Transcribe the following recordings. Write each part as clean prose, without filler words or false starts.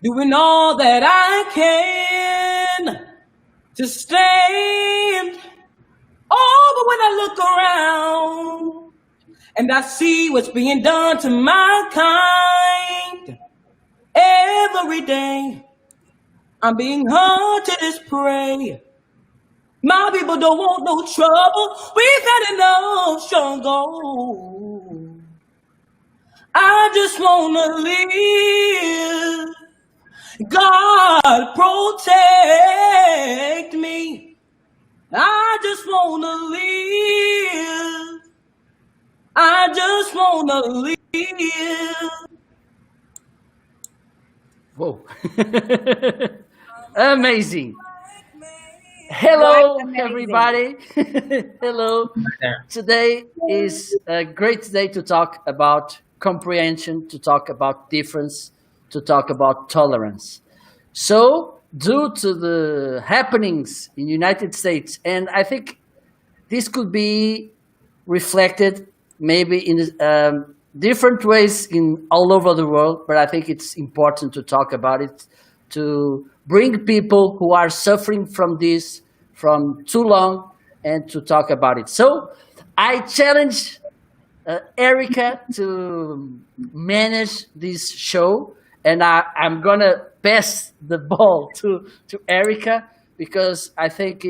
doing all that I can to stand. Oh, but when I look around and I see what's being done to my kind, every day I'm being hunted as prey. My people don't want no trouble. We've had enough struggle. I just wanna live. God protect me. I just wanna live. I just wanna live. Whoa. Amazing. Hello, everybody. Hello. Today is a great day to talk about comprehension, to talk about difference, to talk about tolerance. So, due to the happenings in the United States, and I think this could be reflected maybe in different ways in all over the world, but I think it's important to talk about it, to bring people who are suffering from this from too long and to talk about it. So I challenge Erika to manage this show, and I'm gonna pass the ball to Erika because I think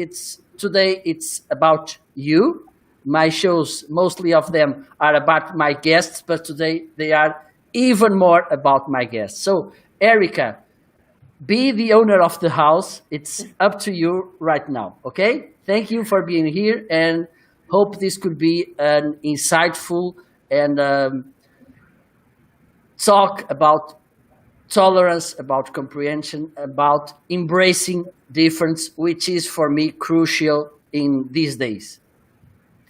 today it's about you. My shows, mostly of them are about my guests, but today they are even more about my guests. So Erika, be the owner of the house. It's up to you right now, okay? Thank you for being here and hope this could be an insightful and talk about tolerance, about comprehension, about embracing difference, which is for me crucial in these days.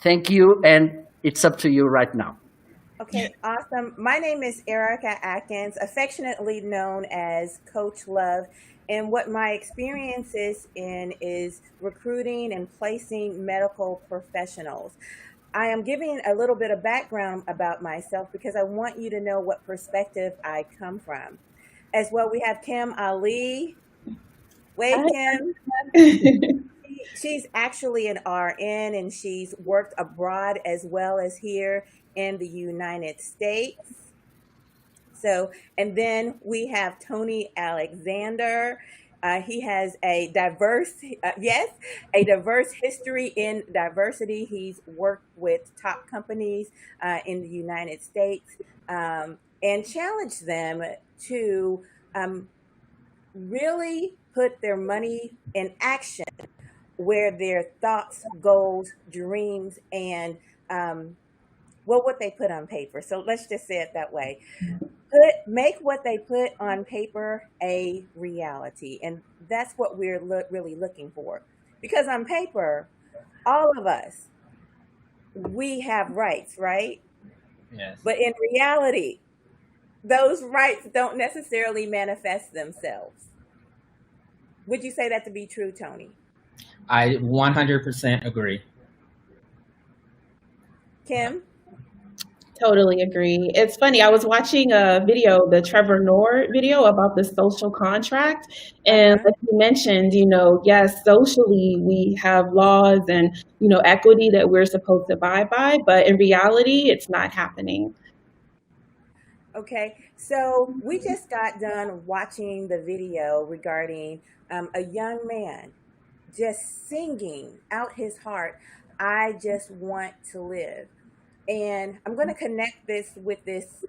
Thank you, and it's up to you right now. Okay, awesome. My name is Erika Atkins, affectionately known as Coach Love. And what my experience is in is recruiting and placing medical professionals. I am giving a little bit of background about myself because I want you to know what perspective I come from. As well, we have Kim Ali. Wait, Kim. She's actually an RN and she's worked abroad as well as here in the United States. So, and then we have Tony Alexander. He has a diverse history in diversity. He's worked with top companies in the United States and challenged them to really put their money in action where their thoughts, goals, dreams, and what they put on paper. So let's just say it that way. Make what they put on paper a reality. And that's what we're really looking for. Because on paper, all of us, we have rights, right? Yes. But in reality, those rights don't necessarily manifest themselves. Would you say that to be true, Tony? I 100% agree. Kim? Totally agree. It's funny. I was watching a video, the Trevor Noah video about the social contract. And like you mentioned, yes, socially we have laws and, equity that we're supposed to abide by, but in reality, it's not happening. Okay, so we just got done watching the video regarding a young man just singing out his heart, I just want to live. And I'm going to connect this with this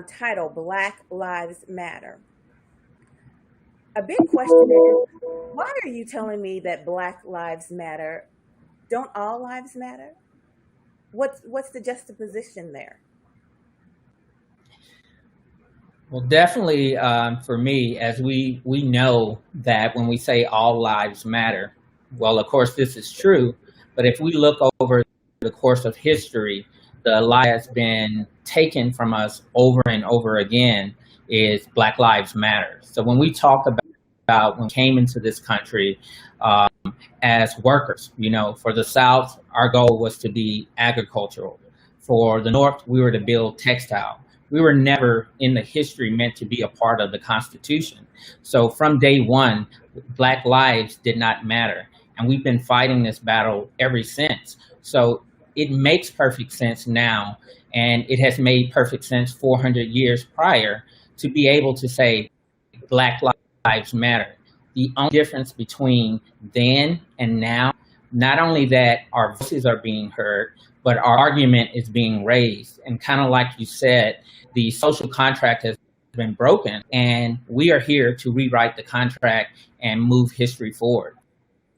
title, Black Lives Matter. A big question is, why are you telling me that Black Lives Matter? Don't all lives matter? What's the juxtaposition there? Well, definitely for me, as we know that when we say all lives matter, well, of course, this is true. But if we look over the course of history, the lie has been taken from us over and over again is Black Lives Matter. So when we talk about when we came into this country as workers, for the South, our goal was to be agricultural. For the North, we were to build textile. We were never in the history meant to be a part of the Constitution. So from day one, Black lives did not matter. And we've been fighting this battle ever since. So it makes perfect sense now. And it has made perfect sense 400 years prior to be able to say Black lives matter. The only difference between then and now, not only that our voices are being heard, but our argument is being raised. And kind of like you said, the social contract has been broken, and we are here to rewrite the contract and move history forward.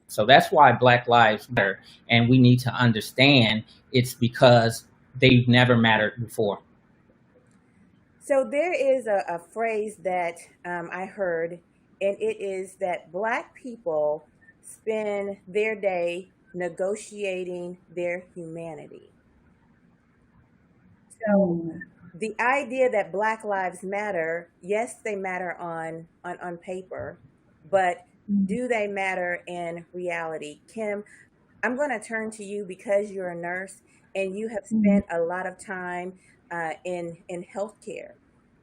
So that's why Black lives matter, and we need to understand it's because they've never mattered before. So there is a phrase that I heard, and it is that Black people spend their day negotiating their humanity. So the idea that Black lives matter, yes, they matter on paper, but do they matter in reality? Kim, I'm going to turn to you because you're a nurse and you have spent a lot of time in healthcare.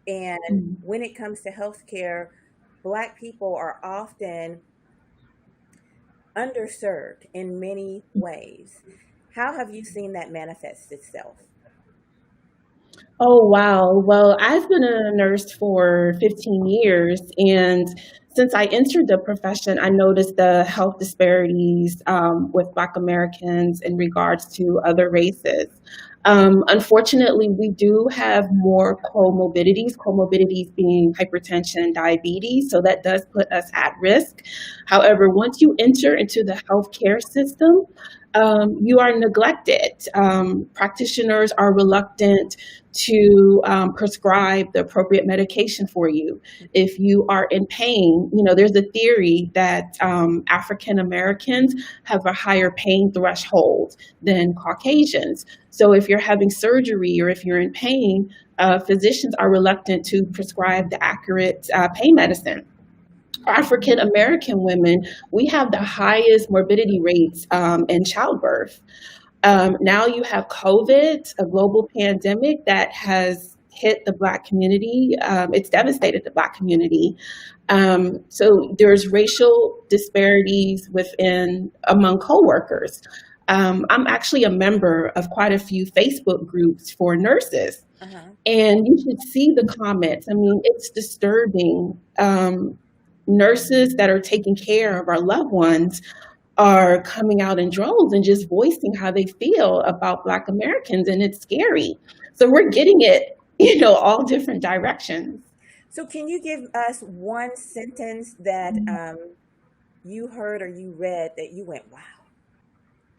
And when it comes to healthcare, Black people are often underserved in many ways. How have you seen that manifest itself? Oh, wow. Well, I've been a nurse for 15 years, and since I entered the profession, I noticed the health disparities with Black Americans in regards to other races. Unfortunately, we do have more comorbidities being hypertension, diabetes, so that does put us at risk. However, once you enter into the healthcare system, you are neglected. Practitioners are reluctant to prescribe the appropriate medication for you. If you are in pain, there's a theory that African Americans have a higher pain threshold than Caucasians. So if you're having surgery or if you're in pain, physicians are reluctant to prescribe the accurate pain medicine. African American women, we have the highest morbidity rates in childbirth. Now you have COVID, a global pandemic that has hit the Black community. It's devastated the Black community. So there's racial disparities among coworkers. I'm actually a member of quite a few Facebook groups for nurses. And you should see the comments. I mean, it's disturbing. Nurses that are taking care of our loved ones are coming out in droves and just voicing how they feel about Black Americans, and it's scary. So we're getting it, all different directions. So can you give us one sentence that you heard or you read that you went, wow?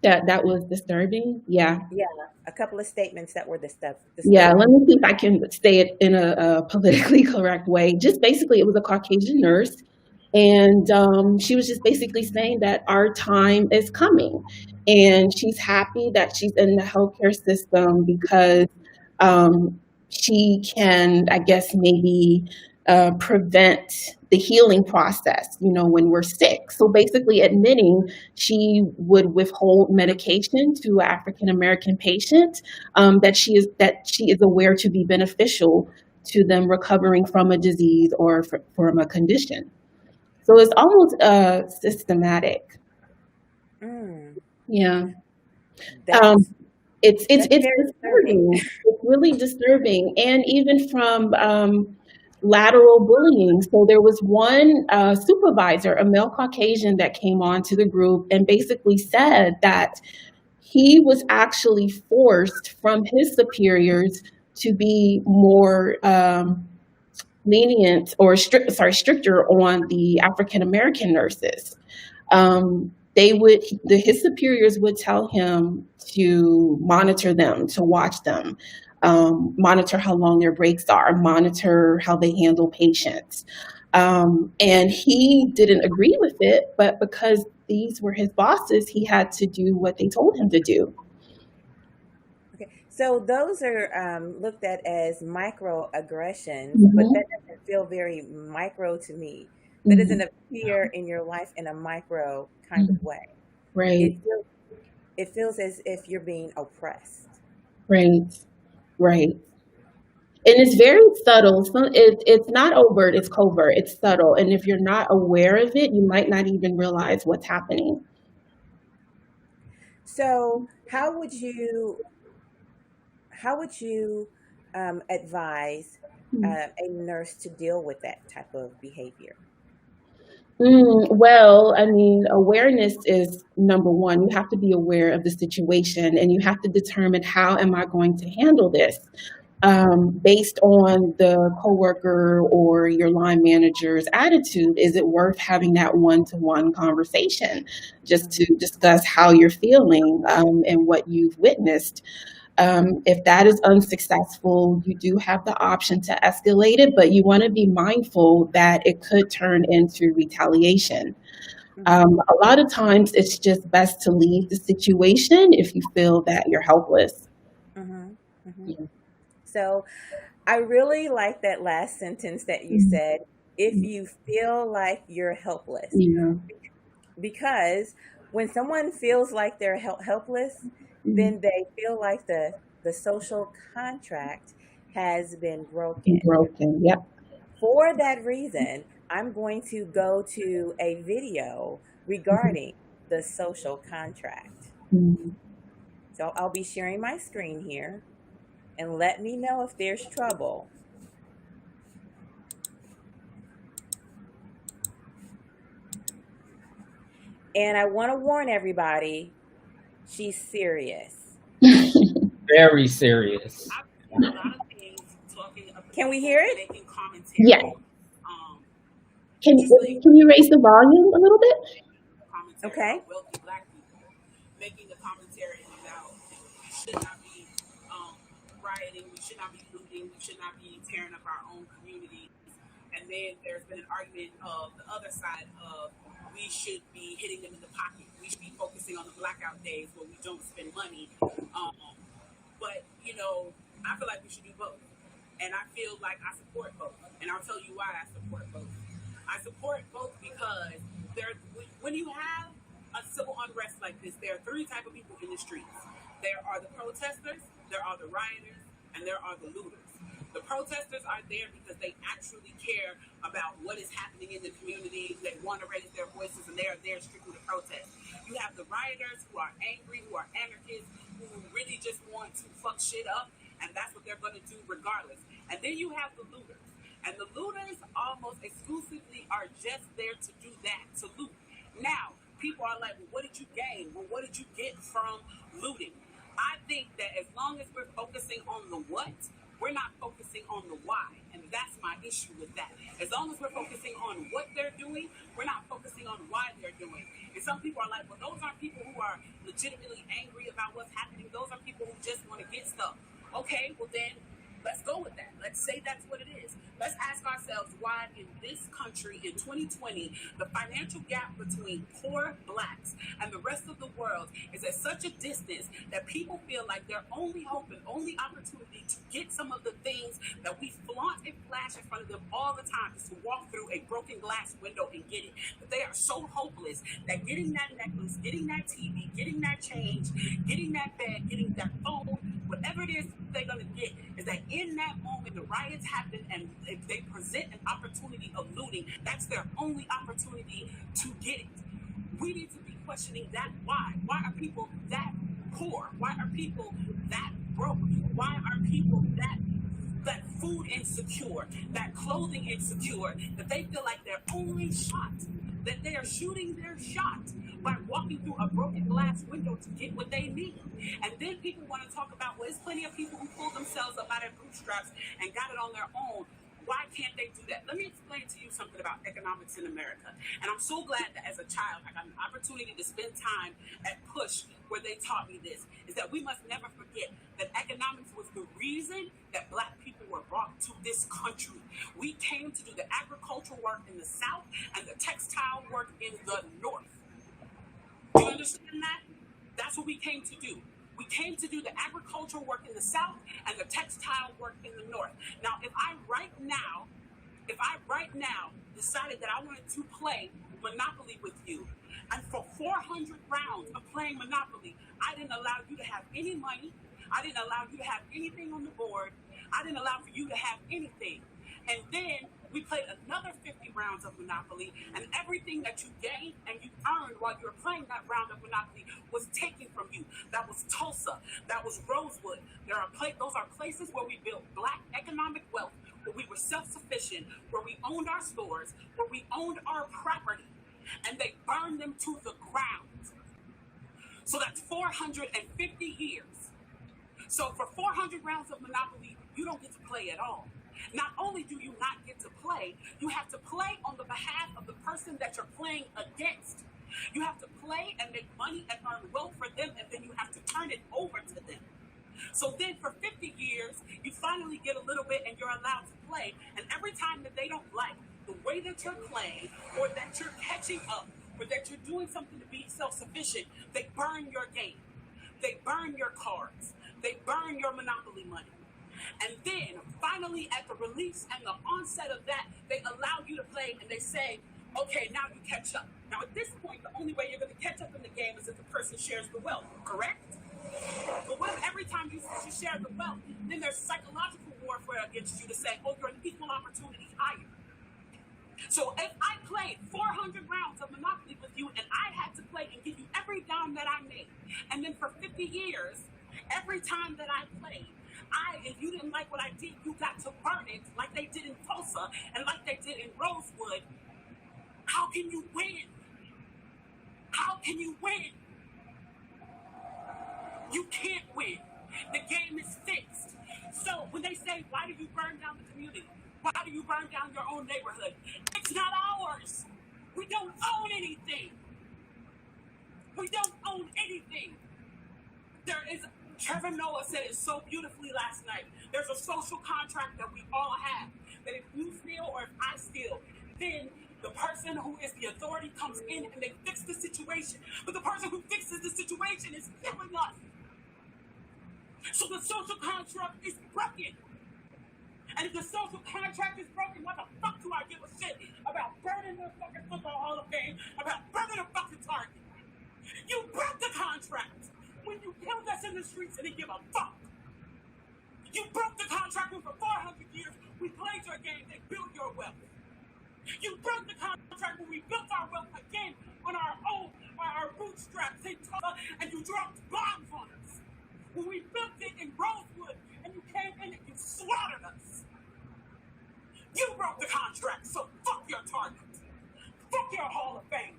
That was disturbing? Yeah. Yeah, a couple of statements that were disturbing. Yeah, let me see if I can say it in a politically correct way. Just basically, it was a Caucasian nurse. And she was just basically saying that our time is coming. And she's happy that she's in the healthcare system because she can, I guess, maybe prevent the healing process, when we're sick. So basically admitting she would withhold medication to an African-American patient that she is aware to be beneficial to them recovering from a disease or from a condition. So it's almost systematic. Yeah. It's disturbing. It's really disturbing. And even from lateral bullying. So there was one supervisor, a male Caucasian, that came on to the group and basically said that he was actually forced from his superiors to be more lenient or stricter on the African American nurses. His superiors would tell him to monitor them, to watch them, monitor how long their breaks are, monitor how they handle patients. And he didn't agree with it, but because these were his bosses, he had to do what they told him to do. So those are looked at as microaggressions, but that doesn't feel very micro to me. That doesn't appear in your life in a micro kind of way. Right. It feels as if you're being oppressed. Right. And it's very subtle. It's not overt, it's covert, it's subtle. And if you're not aware of it, you might not even realize what's happening. So, how would you advise a nurse to deal with that type of behavior? Well, I mean, awareness is number one. You have to be aware of the situation and you have to determine how am I going to handle this based on the coworker or your line manager's attitude. Is it worth having that one-to-one conversation just to discuss how you're feeling and what you've witnessed? If that is unsuccessful, you do have the option to escalate it, but you want to be mindful that it could turn into retaliation. A lot of times it's just best to leave the situation if you feel that you're helpless. Yeah. So I really like that last sentence that you said, if you feel like you're helpless. Yeah. Because when someone feels like they're helpless, then they feel like the social contract has been broken. Yep. For that reason, I'm going to go to a video regarding the social contract. So I'll be sharing my screen here and let me know if there's trouble. And I want to warn everybody, she's serious. Very serious. Can we hear it? Yeah. Can you raise the volume a little bit? Okay. Making a commentary about we should not be rioting, we should not be looting, we should not be tearing up our own communities. And then there's been an argument of the other side of we should be hitting them in the pocket. We should be focusing on the blackout days where we don't spend money. But, I feel like we should do both. And I feel like I support both. And I'll tell you why I support both. I support both because when you have a civil unrest like this, there are three types of people in the streets. There are the protesters, there are the rioters, and there are the looters. The protesters are there because they actually care about what is happening in the community. They want to raise their voices, and they are there strictly to protest. You have the rioters who are angry, who are anarchists, who really just want to fuck shit up, and that's what they're going to do regardless. And then you have the looters. And the looters almost exclusively are just there to do that, to loot. Now, people are like, well, what did you gain? Well, what did you get from looting? I think that as long as we're focusing on the what, we're not focusing on the why. And that's my issue with that. As long as we're focusing on what they're doing, we're not focusing on why they're doing. And some people are like, well, those aren't people who are legitimately angry about what's happening. Those are people who just want to get stuff. Okay, well then, let's go with that. Let's say that's what it is. Let's ask ourselves why in this country in 2020, the financial gap between poor blacks and the rest of the world is at such a distance that people feel like their only hope and only opportunity to get some of the things that we flaunt and flash in front of them all the time is to walk through a broken glass window and get it. But they are so hopeless that getting that necklace, getting that TV, getting that change, getting that bag, getting that phone, whatever it is they're going to get, is that in that moment the riots happen and if they present an opportunity of looting, that's their only opportunity to get it. We need to be questioning that why. Why are people that poor? Why are people that broke? Why are people that food insecure, that clothing insecure, that they feel like their only shot, that they are shooting their shot by walking through a broken glass window to get what they need. And then people want to talk about, well, there's plenty of people who pulled themselves up out of bootstraps and got it on their own. Why can't they do that? Let me explain to you something about economics in America. And I'm so glad that as a child, I got an opportunity to spend time at Push where they taught me this, is that we must never forget that economics was the reason that black people were brought to this country. We came to do the agricultural work in the South and the textile work in the North. Do you understand that? That's what we came to do. We came to do the agricultural work in the South and the textile work in the North. Now, if I right now decided that I wanted to play Monopoly with you, and for 400 rounds of playing Monopoly, I didn't allow you to have any money. I didn't allow you to have anything on the board. I didn't allow for you to have anything. And then we played another 50 rounds of Monopoly, and everything that you gained and you earned while you were playing that round of Monopoly was taken from you. That was Tulsa. That was Rosewood. Those are places where we built Black economic wealth, where we were self-sufficient, where we owned our stores, where we owned our property, and they burned them to the ground. So that's 450 years. So for 400 rounds of Monopoly, you don't get to play at all. Not only do you not get to play, you have to play on the behalf of the person that you're playing against. You have to play and make money and earn wealth for them, and then you have to turn it over to them. So then for 50 years, you finally get a little bit and you're allowed to play. And every time that they don't like the way that you're playing, or that you're catching up, or that you're doing something to be self-sufficient, they burn your game. They burn your cards. They burn your Monopoly money. And then, finally, at the release and the onset of that, they allow you to play, and they say, okay, now you catch up. Now, at this point, the only way you're going to catch up in the game is if the person shares the wealth, correct? But what if every time you share the wealth, then there's psychological warfare against you to say, oh, you're an equal opportunity hire. So if I played 400 rounds of Monopoly with you, and I had to play and give you every dime that I made, and then for 50 years, every time that I played, if you didn't like what I did, you got to burn it like they did in Tulsa and like they did in Rosewood. How can you win? How can you win? You can't win. The game is fixed. So when they say, why do you burn down the community? Why do you burn down your own neighborhood? It's not ours. We don't own anything. We don't own anything. Trevor Noah said it so beautifully last night. There's a social contract that we all have. That if you steal or if I steal, then the person who is the authority comes in and they fix the situation. But the person who fixes the situation is killing us. So the social contract is broken. And if the social contract is broken, what the fuck do I give a shit about burning the fucking Football Hall of Fame, about burning a fucking Target? You broke the contract when you killed us in the streets and didn't give a fuck. You broke the contract when for 400 years we played your game and built your wealth. You broke the contract when we built our wealth again on our own, our bootstraps, and you dropped bombs on us. When we built it in Rosewood and you came in and you slaughtered us. You broke the contract, so fuck your Target. Fuck your Hall of Fame.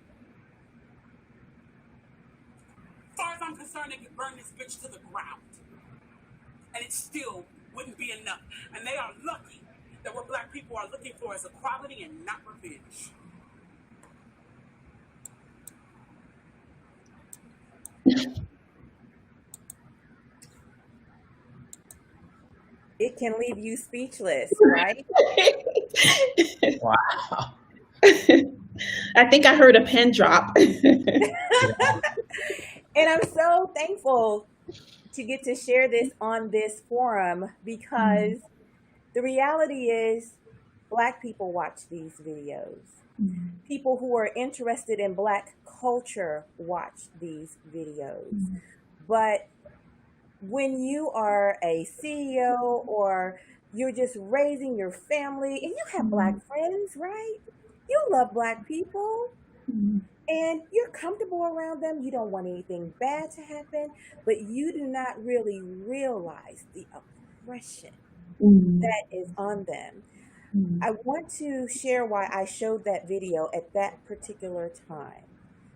As far as I'm concerned, they could burn this bitch to the ground. And it still wouldn't be enough. And they are lucky that what Black people are looking for is equality and not revenge. It can leave you speechless, right? Wow. I think I heard a pin drop. And I'm so thankful to get to share this on this forum, because the reality is Black people watch these videos. People who are interested in Black culture watch these videos. But when you are a CEO or you're just raising your family and you have Black friends, right? You love Black people. And you're comfortable around them. You don't want anything bad to happen, but you do not really realize the oppression that is on them. I want to share why I showed that video at that particular time,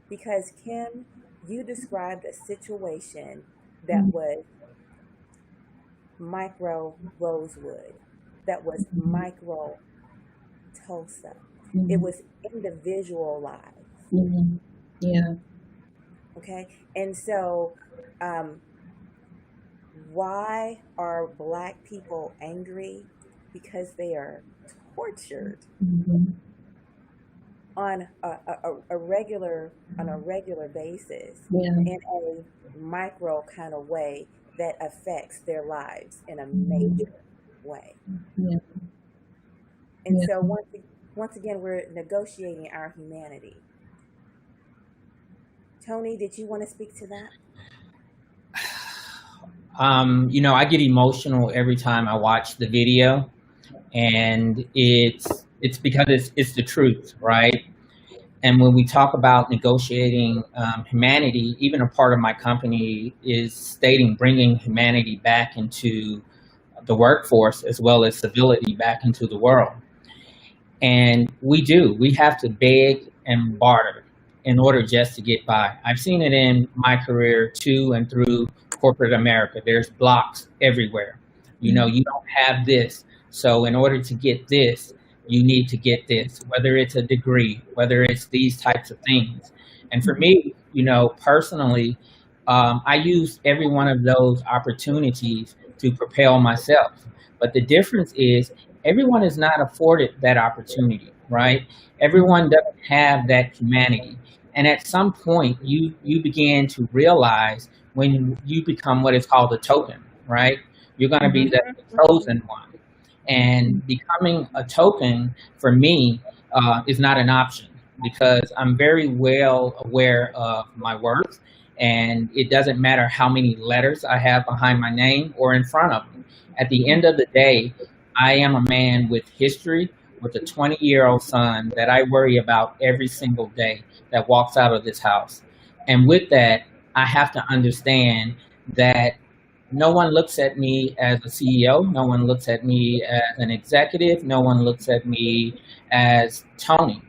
because Kim, you described a situation that was micro Rosewood, that was micro Tulsa. It was individualized. Yeah. Okay. And so, why are Black people angry? Because they are tortured on a regular basis in a micro kind of way that affects their lives in a major way. And so once again, we're negotiating our humanity. Tony, did you want to speak to that? I get emotional every time I watch the video, and it's because it's the truth, right? And when we talk about negotiating humanity, even a part of my company is stating bringing humanity back into the workforce as well as civility back into the world. And we have to beg and barter in order just to get by. I've seen it in my career to and through corporate America. There's blocks everywhere. You don't have this. So in order to get this, you need to get this, whether it's a degree, whether it's these types of things. And for me, personally, I use every one of those opportunities to propel myself. But the difference is everyone is not afforded that opportunity, right? Everyone doesn't have that humanity. And at some point, you begin to realize when you become what is called a token, right? You're going to be the chosen one. And becoming a token for me is not an option because I'm very well aware of my worth. And it doesn't matter how many letters I have behind my name or in front of me. At the end of the day, I am a man with history, with a 20-year-old son that I worry about every single day that walks out of this house. And with that, I have to understand that no one looks at me as a CEO. No one looks at me as an executive. No one looks at me as Tony.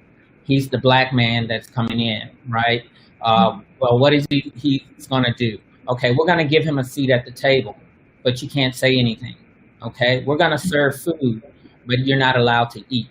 He's the black man that's coming in, right? Well, what is he's going to do? Okay, we're going to give him a seat at the table, but you can't say anything. Okay, we're going to serve food, but you're not allowed to eat.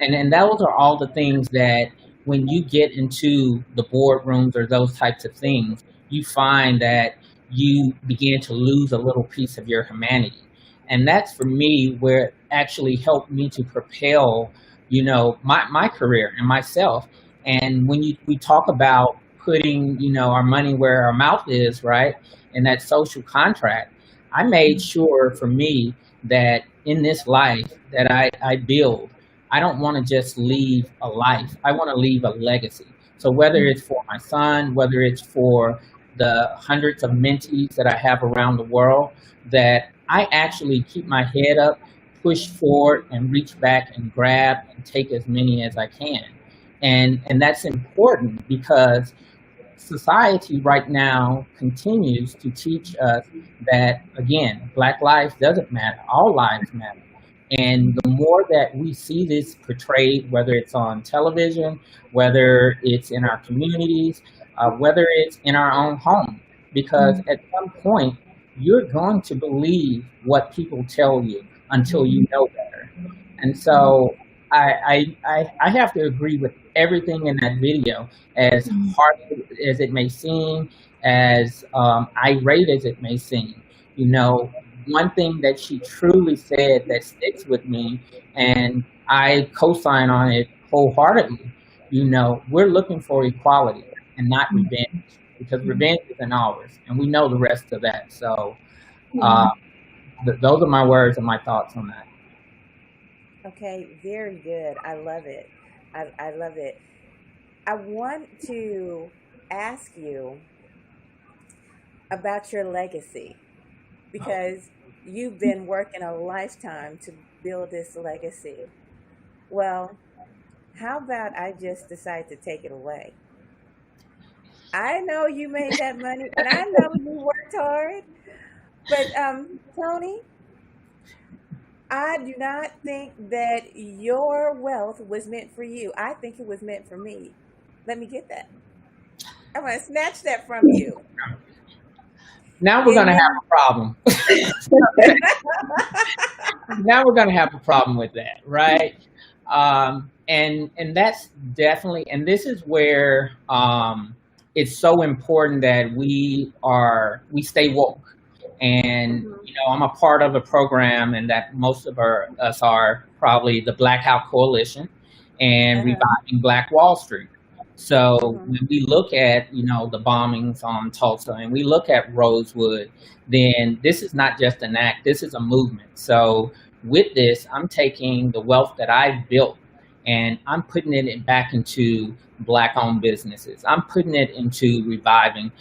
And those are all the things that when you get into the boardrooms or those types of things, you find that you begin to lose a little piece of your humanity. And that's for me where it actually helped me to propel, my career and myself. And when we talk about putting, our money where our mouth is, right, and that social contract, I made sure for me that in this life that I build, I don't want to just leave a life. I want to leave a legacy. So whether it's for my son, whether it's for the hundreds of mentees that I have around the world, that I actually keep my head up, push forward, and reach back and grab and take as many as I can. And that's important because society right now continues to teach us that, again, Black lives doesn't matter. All lives matter. And the more that we see this portrayed, whether it's on television, whether it's in our communities, whether it's in our own home, because at some point, you're going to believe what people tell you until you know better. And so I have to agree with everything in that video, as hard as it may seem, as irate as it may seem. One thing that she truly said that sticks with me, and I co-sign on it wholeheartedly, we're looking for equality and not revenge, because revenge isn't ours, and we know the rest of that. So those are my words and my thoughts on that. Okay, very good. I love it. I love it. I want to ask you about your legacy, because you've been working a lifetime to build this legacy. Well, how about I just decide to take it away? I know you made that money, and I know you worked hard, but Tony, I do not think that your wealth was meant for you. I think it was meant for me. Let me get that. I'm going to snatch that from you. Now we're going to have a problem. Now we're going to have a problem with that, right? And that's definitely, and this is where it's so important that we stay woke. And, I'm a part of a program, and that most of us are probably the Blackout Coalition and Reviving Black Wall Street. So when we look at, the bombings on Tulsa, and we look at Rosewood, then this is not just an act, this is a movement. So with this, I'm taking the wealth that I've built and I'm putting it back into Black-owned businesses. I'm putting it into reviving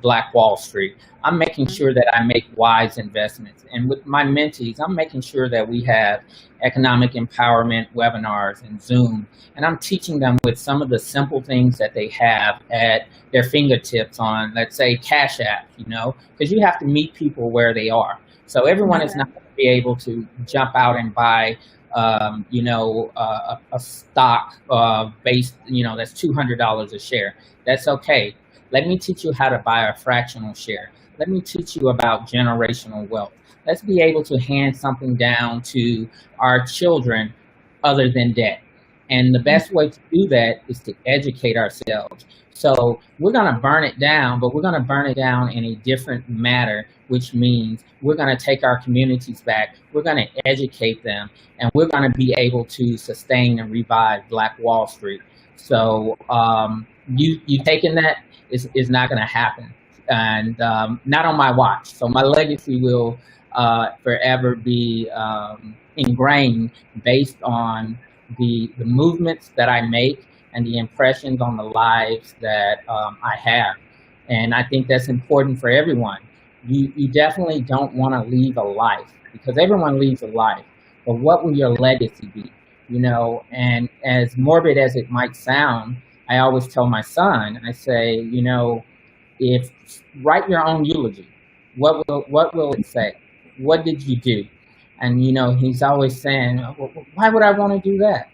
Black Wall Street. I'm making sure that I make wise investments. And with my mentees, I'm making sure that we have economic empowerment webinars and Zoom. And I'm teaching them with some of the simple things that they have at their fingertips on, let's say, Cash App, because you have to meet people where they are. So everyone is not going to be able to jump out and buy a stock based, that's $200 a share. That's okay. Let me teach you how to buy a fractional share. Let me teach you about generational wealth. Let's be able to hand something down to our children other than debt. And the best way to do that is to educate ourselves. So we're going to burn it down, but we're going to burn it down in a different manner, which means we're going to take our communities back. We're going to educate them, and we're going to be able to sustain and revive Black Wall Street. So you taking that is not going to happen, and not on my watch. So my legacy will forever be ingrained based on the movements that I make and the impressions on the lives that I have. And I think that's important for everyone. You definitely don't want to leave a life, because everyone leaves a life. But what will your legacy be? And as morbid as it might sound, I always tell my son, I say, if write your own eulogy, what will it say? What did you do? And he's always saying, well, why would I want to do that?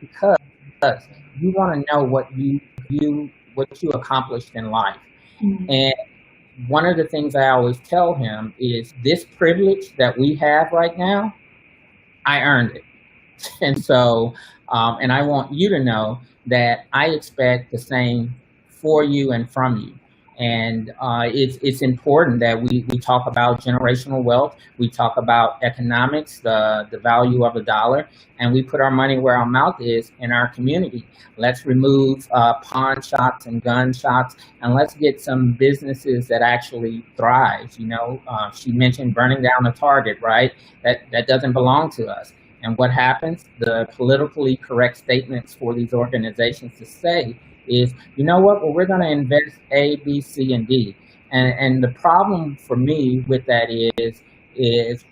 Because you want to know what you accomplished in life. Mm-hmm. And one of the things I always tell him is, this privilege that we have right now, I earned it. And so, and I want you to know that I expect the same for you and from you. And it's important that we talk about generational wealth. We talk about economics, the value of a dollar, and we put our money where our mouth is in our community. Let's remove pawn shops and gun shops, and let's get some businesses that actually thrive. She mentioned burning down the Target, right? That doesn't belong to us. And what happens? The politically correct statements for these organizations to say is, well, we're going to invest A, B, C, and D. And the problem for me with that is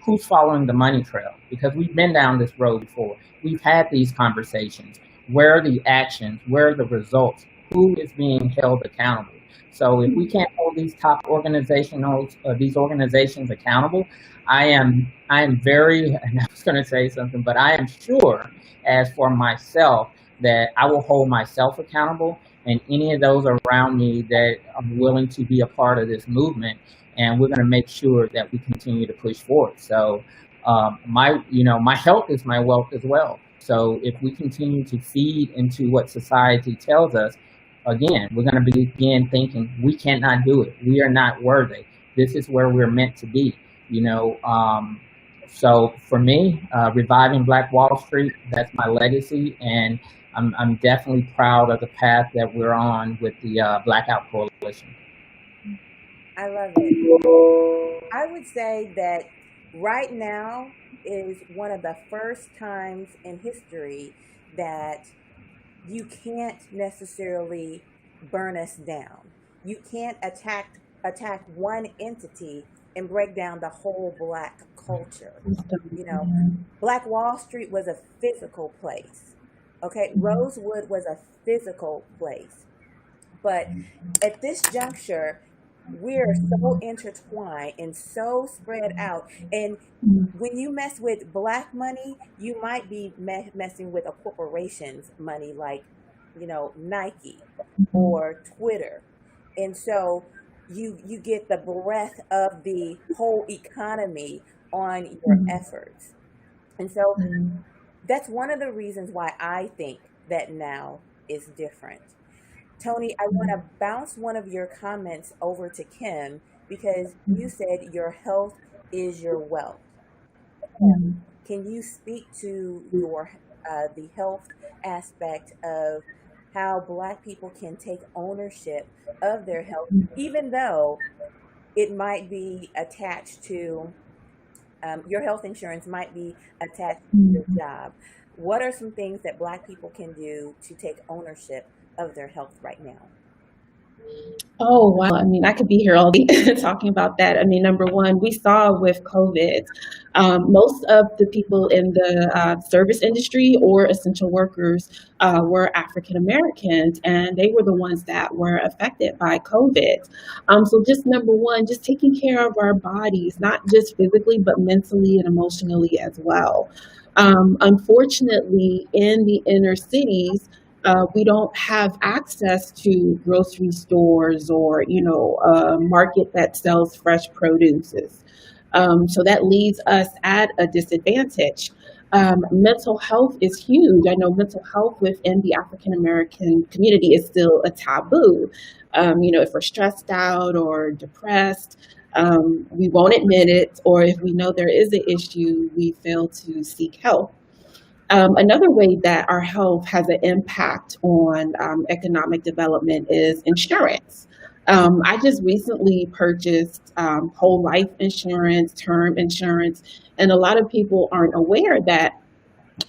who's following the money trail? Because we've been down this road before. We've had these conversations. Where are the actions? Where are the results? Who is being held accountable? So if we can't hold these these organizations accountable, I am very, and I was going to say something, but I am sure, as for myself, that I will hold myself accountable, and any of those around me that are willing to be a part of this movement, and we're going to make sure that we continue to push forward. So my health is my wealth as well. So if we continue to feed into what society tells us, again, we're going to begin thinking we cannot do it. We are not worthy. This is where we're meant to be. So for me, reviving Black Wall Street, that's my legacy, and I'm definitely proud of the path that we're on with the Blackout Coalition. I love it. I would say that right now is one of the first times in history that you can't necessarily burn us down. You can't attack one entity and break down the whole Black culture. Black Wall Street was a physical place. Okay, Rosewood was a physical place. But at this juncture, we're so intertwined and so spread out. And when you mess with Black money, you might be messing with a corporation's money, like, Nike or Twitter. And so you get the breadth of the whole economy on your efforts. And so that's one of the reasons why I think that now is different. Tony, I want to bounce one of your comments over to Kim, because you said your health is your wealth. Can you speak to your the health aspect of how Black people can take ownership of their health, even though it might be attached to your health insurance might be attached to your job? what are some things that Black people can do to take ownership of their health right now? Oh, wow. I mean, I could be here all day talking about that. I mean, number one, we saw with COVID, most of the people in the service industry or essential workers were African Americans, and they were the ones that were affected by COVID. So, just number one, just taking care of our bodies, not just physically, but mentally and emotionally as well. Unfortunately, in the inner cities, we don't have access to grocery stores or a market that sells fresh produces. So that leaves us at a disadvantage. Mental health is huge. I know mental health within the African American community is still a taboo. If we're stressed out or depressed, we won't admit it, or if we know there is an issue, we fail to seek help. Another way that our health has an impact on economic development is insurance. I just recently purchased whole life insurance, term insurance, and a lot of people aren't aware that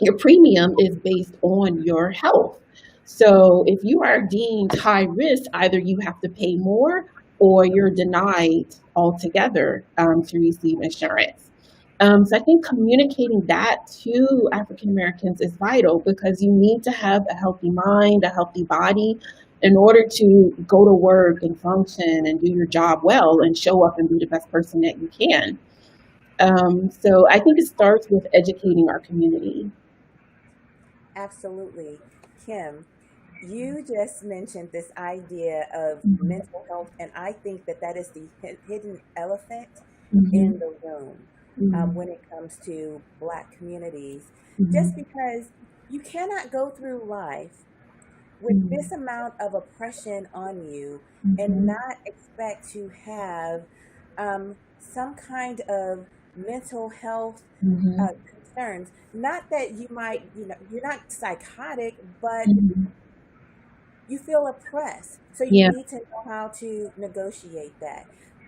your premium is based on your health. So if you are deemed high risk, either you have to pay more or you're denied altogether to receive insurance. So I think communicating that to African Americans is vital because you need to have a healthy mind, a healthy body in order to go to work and function and do your job well and show up and be the best person that you can. So I think it starts with educating our community. Absolutely. Kim, you just mentioned this idea of Mhm. mental health, and I think that that is the hidden elephant in Mhm. the room Mhm. when it comes to Black communities. Just Mhm. because you cannot go through life with this Mhm. amount of oppression on you and Mhm. not expect to have some kind of mental health Mhm. concerns. Not that you might, you're not psychotic, but Mhm. you feel oppressed. So you Yeah. need to know how to negotiate that.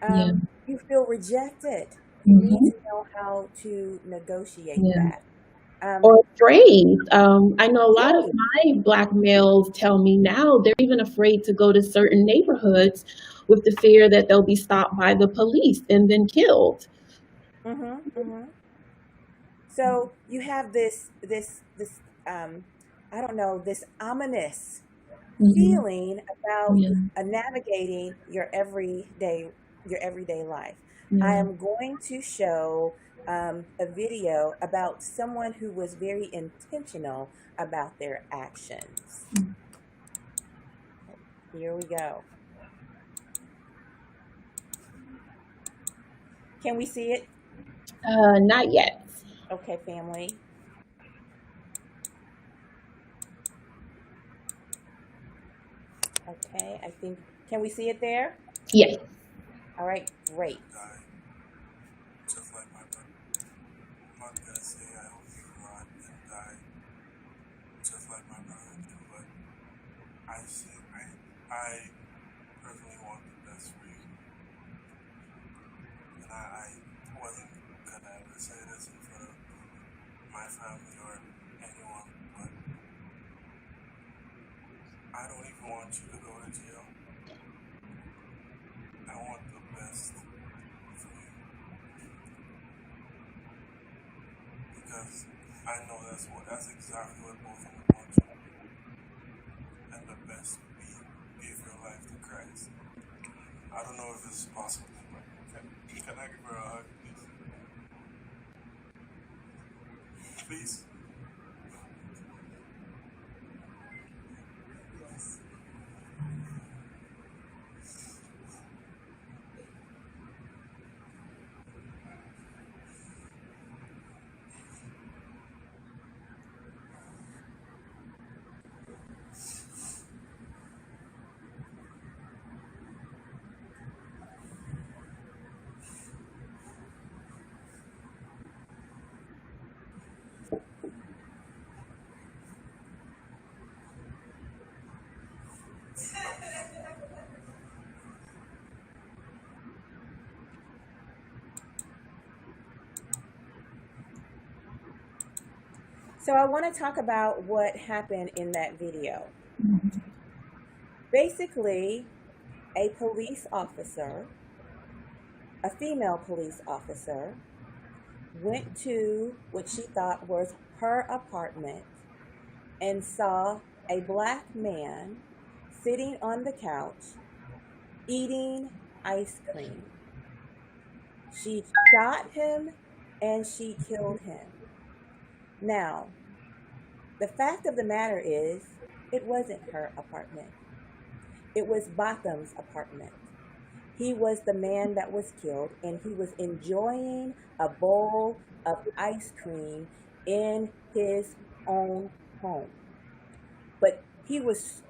Yeah. You feel rejected. You need Mhm. to know how to negotiate Yeah. that. Um, Or afraid. I know a lot of right. my Black males tell me now they're even afraid to go to certain neighborhoods with the fear that they'll be stopped by the police and then killed. Mm-hmm. So you have this I don't know, this ominous Mhm. feeling about Yeah. navigating your everyday life. I Yeah. am going to show a video about someone who was very intentional about their actions. Here we go. Can we see it? Not yet. Okay, family. Okay, I think, can we see it there? Yes. All right, great. Die, just like my brother. I'm not gonna say I hope you rot and die, just like my brother did, but I personally want the best for you, and I wasn't gonna ever say this in front of my family or anyone, but I don't even want you to go to jail. I want the best for you because I know that's exactly what both of them want you to do, and the best would be give your life to Christ. I don't know if this is possible, but can I give her a hug, please? Please? So I want to talk about what happened in that video. Basically, a police officer, a female police officer, went to what she thought was her apartment and saw a black man sitting on the couch eating ice cream. She shot him and she killed him. Now, the fact of the matter is, it wasn't her apartment. It was Botham's apartment. He was the man that was killed, and he was enjoying a bowl of ice cream in his own home. But she was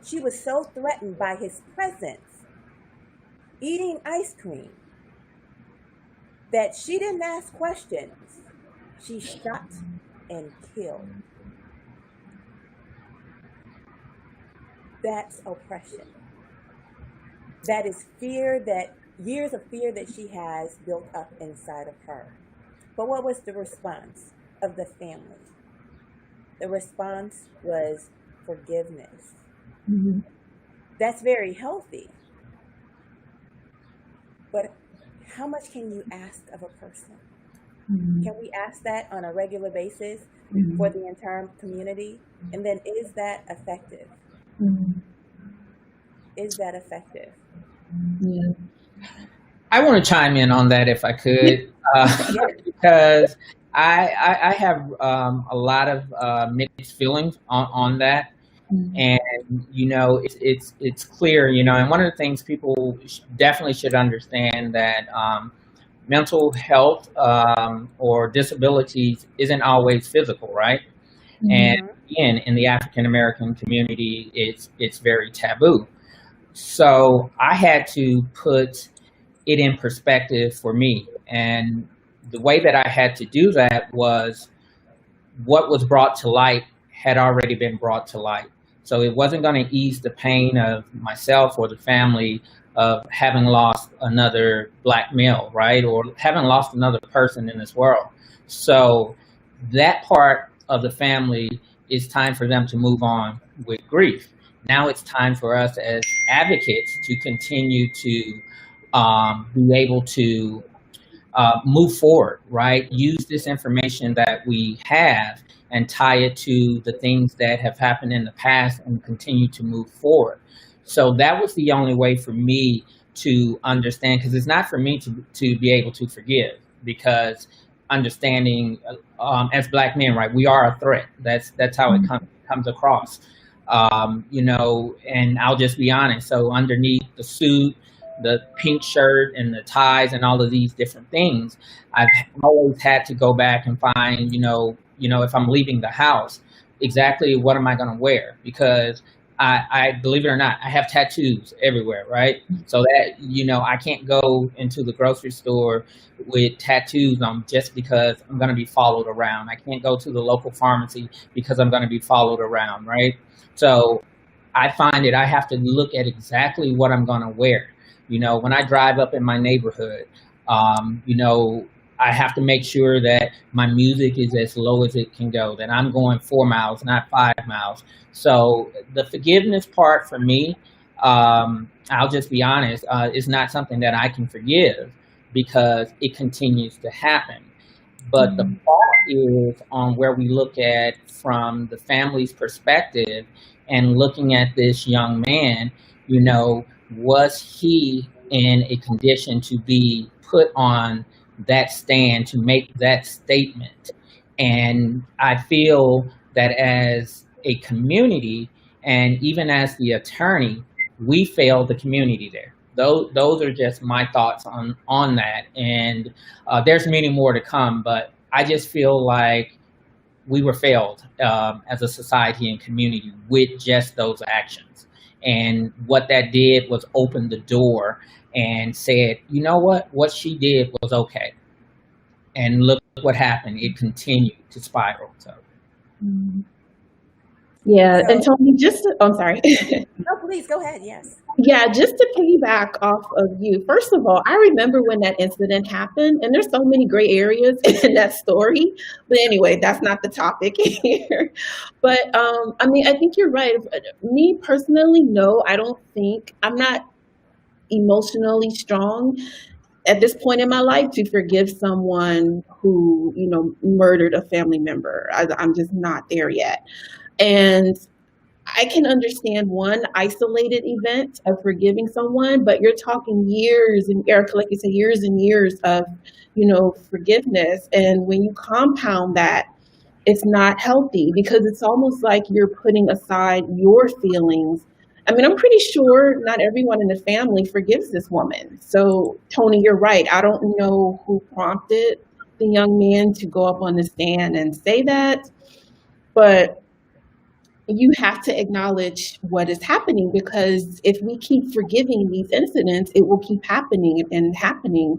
so threatened by his presence, eating ice cream, that she didn't ask questions. She shot and killed. That's oppression. That is fear, that years of fear that she has built up inside of her. But what was the response of the family? The response was forgiveness. Mhm. That's very healthy. But how much can you ask of a person? Mhm. Can we ask that on a regular basis Mhm. for the entire community? And then is that effective? Mhm. Is that effective? Yeah. I want to chime in on that if I could, Yes. because I have a lot of mixed feelings on that. Mhm. And it's clear, and one of the things people definitely should understand that mental health or disabilities isn't always physical, right? And Mhm. Mm-hmm. again, in the African American community, it's very taboo. So I had to put it in perspective for me, and the way that I had to do that was what was brought to light had already been brought to light. So it wasn't going to ease the pain of myself or the family of having lost another black male, right? Or having lost another person in this world. So that part of the family, is time for them to move on with grief. Now it's time for us as advocates to continue to be able to move forward, right? Use this information that we have and tie it to the things that have happened in the past and continue to move forward. So that was the only way for me to understand, because it's not for me to be able to forgive, because understanding as black men, right, we are a threat. That's how it comes across. And I'll just be honest. So underneath the suit, the pink shirt and the ties and all of these different things, I've always had to go back and find, if I'm leaving the house, exactly what am I going to wear? Because I believe it or not, I have tattoos everywhere, right? So that, I can't go into the grocery store with tattoos on just because I'm going to be followed around. I can't go to the local pharmacy because I'm going to be followed around, right? So I find it, I have to look at exactly what I'm going to wear. When I drive up in my neighborhood, I have to make sure that my music is as low as it can go, that I'm going 4 miles, not 5 miles. So the forgiveness part for me, I'll just be honest, is not something that I can forgive because it continues to happen. But the part is on where we look at from the family's perspective and looking at this young man, was he in a condition to be put on that stand to make that statement? And I feel that as a community and even as the attorney, we failed the community there. Those are just my thoughts on that. And there's many more to come, but I just feel like we were failed as a society and community with just those actions. And what that did was open the door and said, you know what she did was okay. And look what happened. It continued to spiral. So Yeah, and So, Tony, I'm sorry. no, please go ahead. Yes. Yeah, just to piggyback off of you, first of all, I remember when that incident happened, and there's so many gray areas in that story. But anyway, that's not the topic here. But I mean, I think you're right. Me personally, no, I don't think I'm not emotionally strong at this point in my life to forgive someone who, murdered a family member. I'm just not there yet. And I can understand one isolated event of forgiving someone, but you're talking years, and Erica, like you said, years and years of, forgiveness. And when you compound that, it's not healthy because it's almost like you're putting aside your feelings. I mean, I'm pretty sure not everyone in the family forgives this woman. So, Tony, you're right. I don't know who prompted the young man to go up on the stand and say that, but you have to acknowledge what is happening, because if we keep forgiving these incidents, it will keep happening and happening,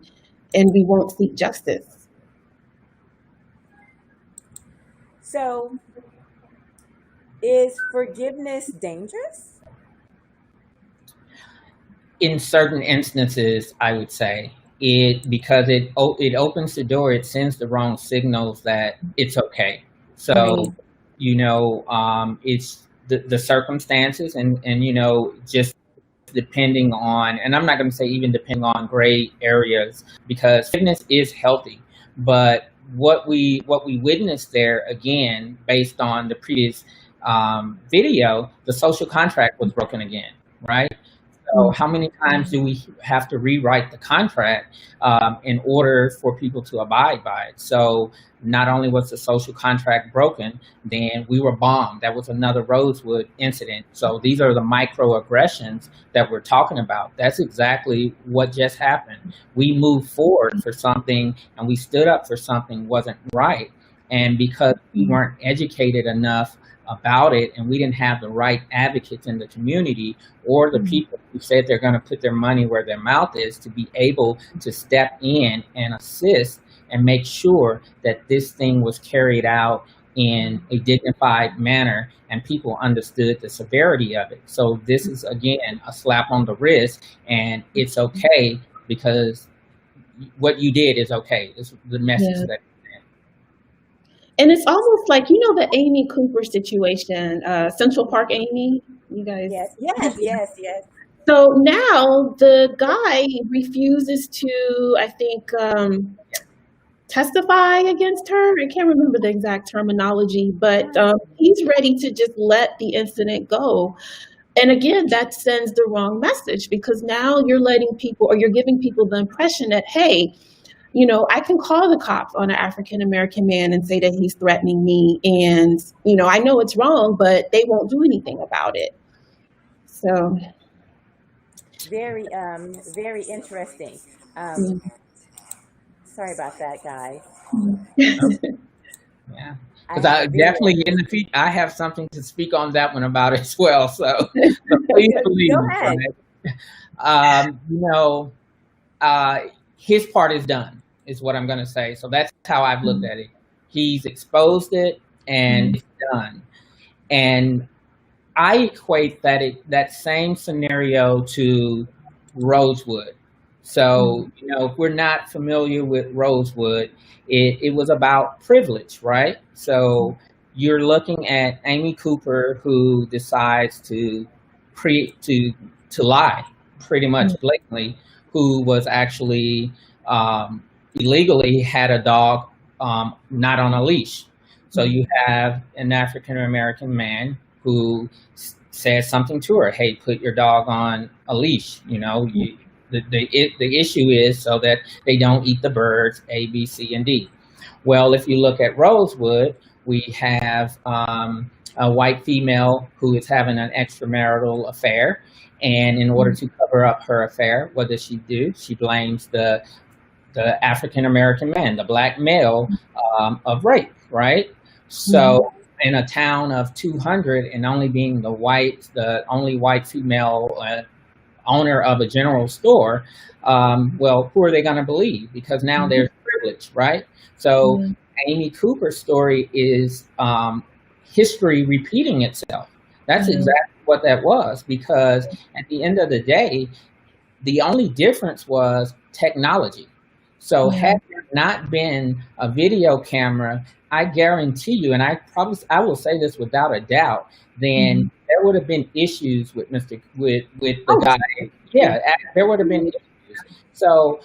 and we won't seek justice. So, is forgiveness dangerous? In certain instances, I would say because it opens the door, it sends the wrong signals that it's okay. So, it's the circumstances and just depending on, and I'm not going to say even depending on gray areas, because forgiveness is healthy. But what we witnessed there, again, based on the previous video, the social contract was broken again, right? So how many times do we have to rewrite the contract in order for people to abide by it? So not only was the social contract broken, then we were bombed. That was another Rosewood incident. So these are the microaggressions that we're talking about. That's exactly what just happened. We moved forward for something and we stood up for something wasn't right. And because we weren't educated enough about it and we didn't have the right advocates in the community or the people who said they're going to put their money where their mouth is to be able to step in and assist and make sure that this thing was carried out in a dignified manner and people understood the severity of it. So this is, again, a slap on the wrist, and it's okay because what you did is okay. It's the message that. And it's almost like, the Amy Cooper situation, Central Park Amy, you guys. Yes. So now the guy refuses to, I think, testify against her. I can't remember the exact terminology, but he's ready to just let the incident go. And again, that sends the wrong message, because now you're letting people, or you're giving people the impression that, hey, I can call the cops on an African-American man and say that he's threatening me. And, I know it's wrong, but they won't do anything about it. So. Very, very interesting. Sorry about that, guys. Yeah. Because I definitely I have something to speak on that one about as well. So please believe me. His part is done, is what I'm going to say. So that's how I've looked at it. He's exposed it and it's done. And I equate that same scenario to Rosewood. So, if we're not familiar with Rosewood, it was about privilege, right? So you're looking at Amy Cooper, who decides to lie pretty much blatantly, who was actually illegally had a dog not on a leash. So you have an African-American man who says something to her, hey, put your dog on a leash. The issue is so that they don't eat the birds, A, B, C, and D. Well, if you look at Rosewood, we have a white female who is having an extramarital affair. And in order to cover up her affair, what does she do? She blames the African-American man, the black male, of rape, right? So in a town of 200 and only being the only white female owner of a general store, well, who are they going to believe? Because now there's privilege, right? So Amy Cooper's story is history repeating itself. That's exactly what that was, because at the end of the day, the only difference was technology. So Yeah. had there not been a video camera, I guarantee you, and I will say this without a doubt, Mhm. then there would have been issues with with the Oh, guy. Yeah, there would have been issues. So,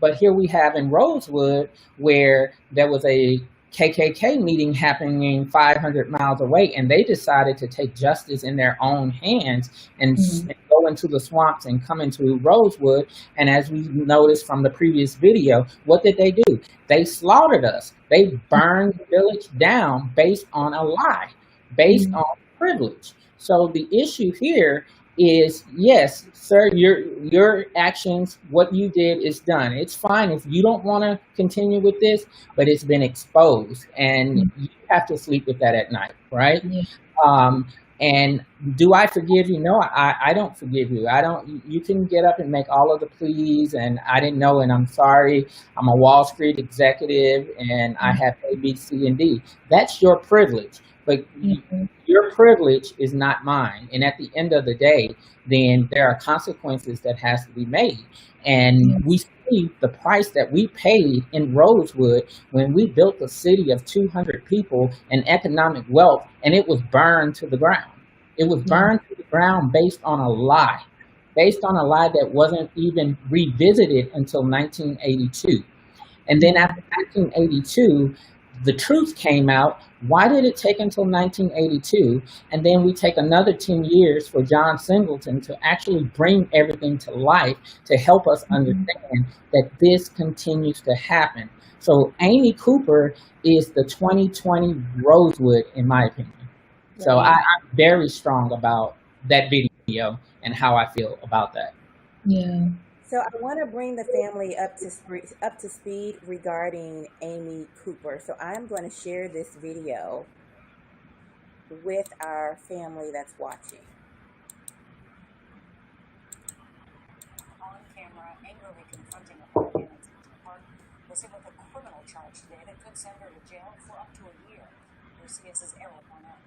but here we have in Rosewood where there was a KKK meeting happening 500 miles away, and they decided to take justice in their own hands and mhm. go into the swamps and come into Rosewood. And as we noticed from the previous video, what did they do? They slaughtered us. They burned the village down based on a lie, based Mhm. on privilege. So the issue here is, yes, sir, your actions, what you did is done. It's fine if you don't want to continue with this, but it's been exposed, and Mhm. you have to sleep with that at night, right? Yeah. Um, and do I forgive you? No, I don't forgive you. I don't. You can get up and make all of the pleas, and I didn't know, and I'm sorry. I'm a Wall Street executive, and I have A, B, C, and D. That's your privilege, but Mhm. your privilege is not mine. And at the end of the day, then there are consequences that has to be made. And Yeah. we see the price that we paid in Rosewood when we built a city of 200 people and economic wealth, and it was burned to the ground. It was Yeah. burned to the ground based on a lie that wasn't even revisited until 1982. And then Yeah. after 1982, the truth came out. Why did it take until 1982? And then we take another 10 years for John Singleton to actually bring everything to life to help us Mhm. understand that this continues to happen. So Amy Cooper is the 2020 Rosewood, in my opinion. So Right. I'm very strong about that video and how I feel about that. Yeah. So I want to bring the family up to speed regarding Amy Cooper. So I'm going to share this video with our family that's watching. On camera, angrily confronting a park in the park was hit with a criminal charge today that could send her to jail for up to a year. Here's CBS's Erika Atkins.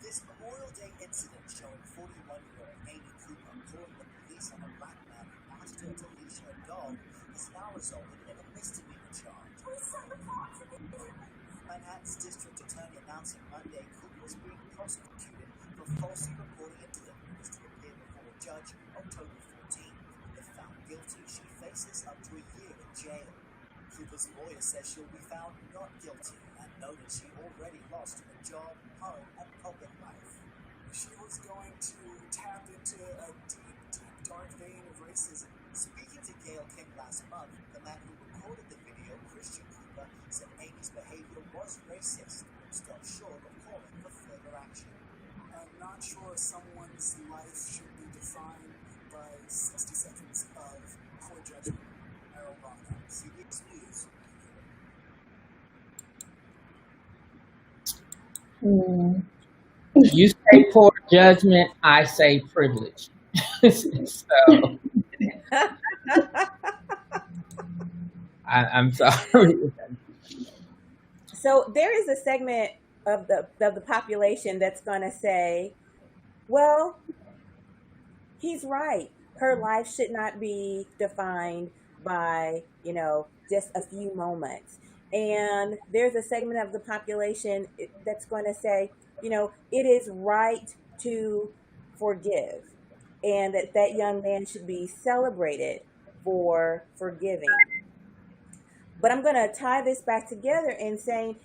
This Memorial Day incident showing 41-year-old Amy Cooper calling the police on a black man who asked her to leash her dog has now resulted in a misdemeanor charge. Manhattan's district attorney announcing Monday Cooper is being prosecuted for falsely reporting incident and is to appear before a judge October 14th. If found guilty, she faces up to a year in jail. Cooper's lawyer says she'll be found not guilty and noted she already lost her job, home, and public life. She was going to tap into a deep, deep, dark vein of racism. Speaking to Gayle King last month, the man who recorded the video, Christian Cooper, said Amy's behavior was racist and stopped short of calling for further action. I'm not sure someone's life should be defined by 60 seconds of poor judgment. Errol Bonner, CBS News. Mm. You say poor judgment, I say privilege. So I'm sorry. So there is a segment of the population that's going to say, well, he's right. Her life should not be defined by, just a few moments. And there's a segment of the population that's going to say, it is right to forgive, and that young man should be celebrated for forgiving. But I'm going to tie this back together and saying,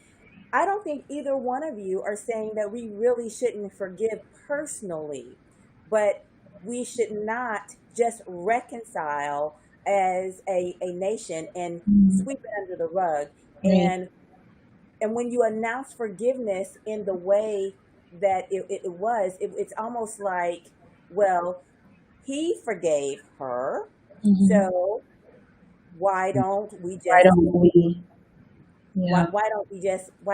I don't think either one of you are saying that we really shouldn't forgive personally, but we should not just reconcile as a nation and Mm. sweep it under the rug. Right. And when you announce forgiveness in the way that it was, it's almost like, well, he forgave her, Mhm. so why don't we Why just don't we? Yeah. why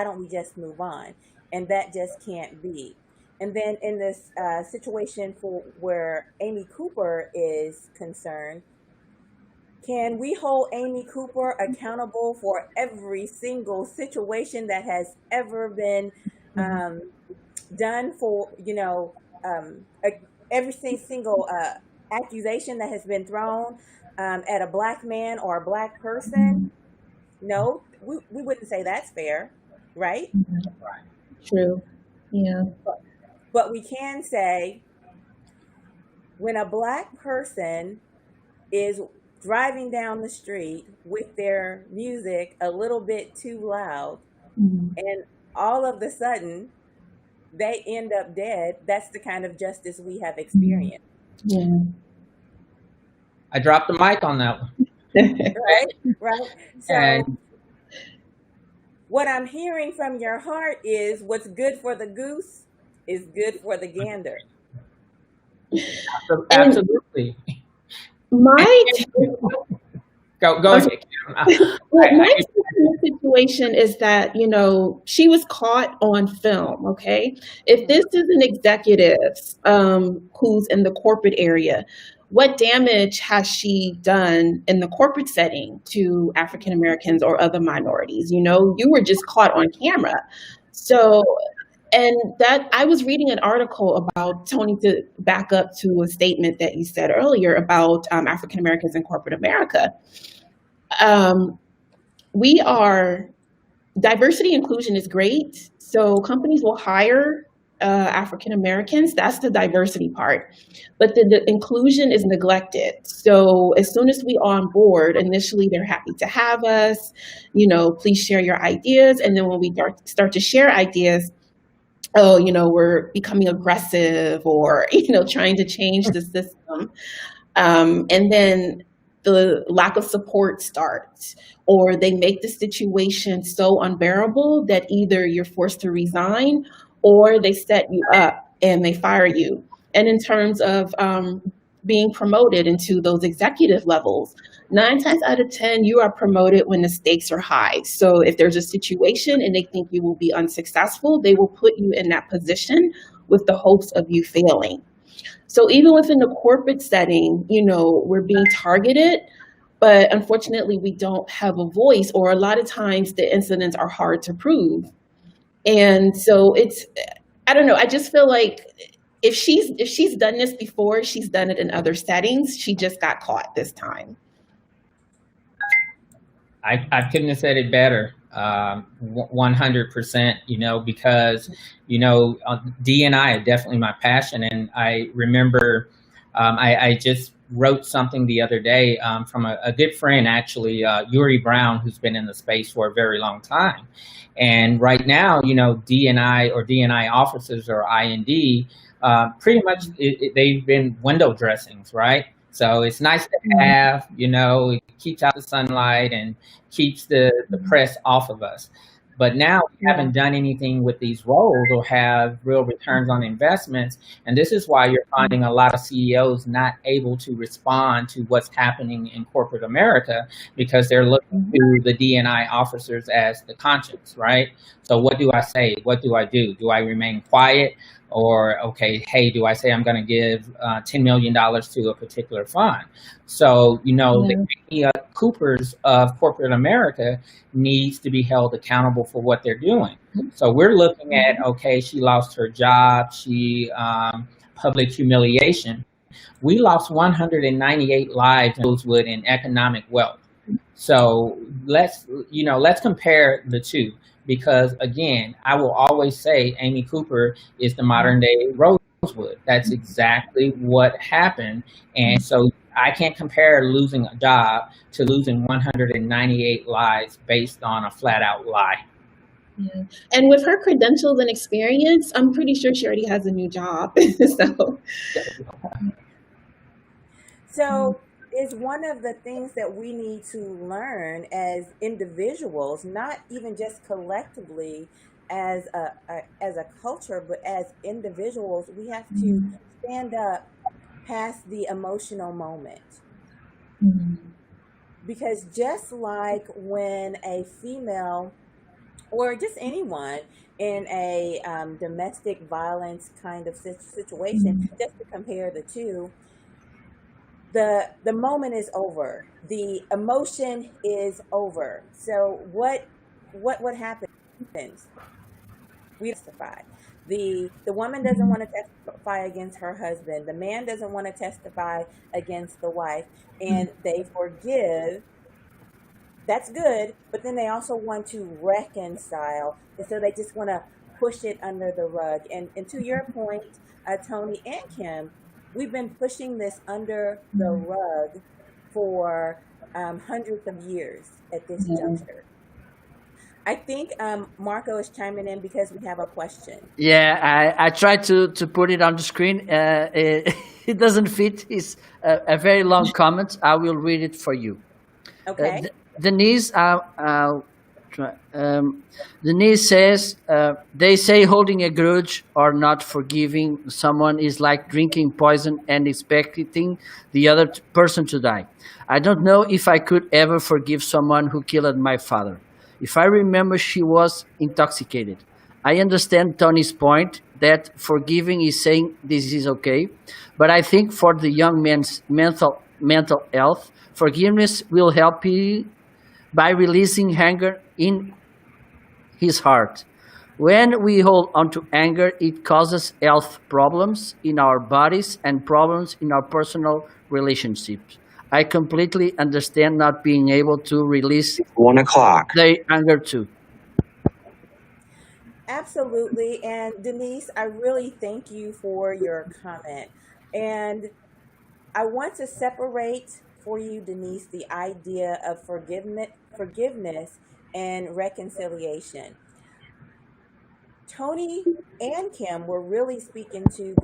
don't we just move on? And that just can't be. And then in this situation for where Amy Cooper is concerned, can we hold Amy Cooper accountable for every single situation that has ever been done for, every single accusation that has been thrown at a black man or a black person? No, we wouldn't say that's fair, right? True. Yeah. But we can say when a black person is driving down the street with their music a little bit too loud and all of a sudden they end up dead, that's the kind of justice we have experienced. Yeah. I dropped the mic on that one. Right. So what I'm hearing from your heart is what's good for the goose is good for the gander. Absolutely. My go ahead. my situation is that, she was caught on film. Okay, if this is an executive who's in the corporate area, what damage has she done in the corporate setting to African Americans or other minorities? You were just caught on camera. So, and that I was reading an article about, Tony, to back up to a statement that you said earlier about African Americans in corporate America. Diversity inclusion is great. So companies will hire African Americans. That's the diversity part. But the inclusion is neglected. So as soon as we are on board, initially they're happy to have us, please share your ideas. And then when we start to share ideas, we're becoming aggressive or, trying to change the system. And then the lack of support starts, or they make the situation so unbearable that either you're forced to resign or they set you up and they fire you. And in terms of being promoted into those executive levels, 9 times out of 10, you are promoted when the stakes are high. So if there's a situation and they think you will be unsuccessful, they will put you in that position with the hopes of you failing. So even within the corporate setting, we're being targeted, but unfortunately we don't have a voice, or a lot of times the incidents are hard to prove. And so I don't know, I just feel like if she's done this before, she's done it in other settings. She just got caught this time. I couldn't have said it better. 100%, because, D&I are definitely my passion. And I remember I just wrote something the other day from a good friend, actually, Yuri Brown, who's been in the space for a very long time. And right now, D&I or D&I officers or IND, pretty much they've been window dressings, right? So it's nice to have, it keeps out the sunlight and keeps the press off of us. But now we haven't done anything with these roles or have real returns on investments. And this is why you're finding a lot of CEOs not able to respond to what's happening in corporate America, because they're looking to the D&I officers as the conscience, right? So what do I say? What do I do? Do I remain quiet? Or, okay, hey, do I say I'm going to give $10 million to a particular fund? So, the Coopers of corporate America needs to be held accountable for what they're doing. So we're looking at, okay, she lost her job, she public humiliation. We lost 198 lives in Rosewood in economic wealth. So let's compare the two. Because again, I will always say Amy Cooper is the modern day Rosewood. That's exactly what happened. And so I can't compare losing a job to losing 198 lives based on a flat out lie. Yeah. And with her credentials and experience, I'm pretty sure she already has a new job. So is one of the things that we need to learn as individuals, not even just collectively as a culture, but as individuals, we have to stand up past the emotional moment. Because just like when a female or just anyone in a domestic violence kind of situation, just to compare the two, the moment is over. The emotion is over. So what happens? We testify. The woman doesn't want to testify against her husband. The man doesn't want to testify against the wife, and they forgive. That's good, but then they also want to reconcile, and so they just want to push it under the rug. And to your point, Tony and Kim, we've been pushing this under the rug for hundreds of years at this juncture. I think Marco is chiming in because we have a question. Yeah, I tried to put it on the screen. It doesn't fit. It's a very long comment. I will read it for you. Okay. Denise, Denise says, they say holding a grudge or not forgiving someone is like drinking poison and expecting the other person to die. I don't know if I could ever forgive someone who killed my father. If I remember, she was intoxicated. I understand Tony's point that forgiving is saying this is okay, but I think for the young man's mental health, forgiveness will help you by releasing anger in his heart. When we hold on to anger, it causes health problems in our bodies and problems in our personal relationships. I completely understand not being able to release 1 o'clock. the anger too. Absolutely. And Denise, I really thank you for your comment. And I want to separate for you, Denise, the idea of forgiveness and reconciliation. Tony and Kim were really speaking to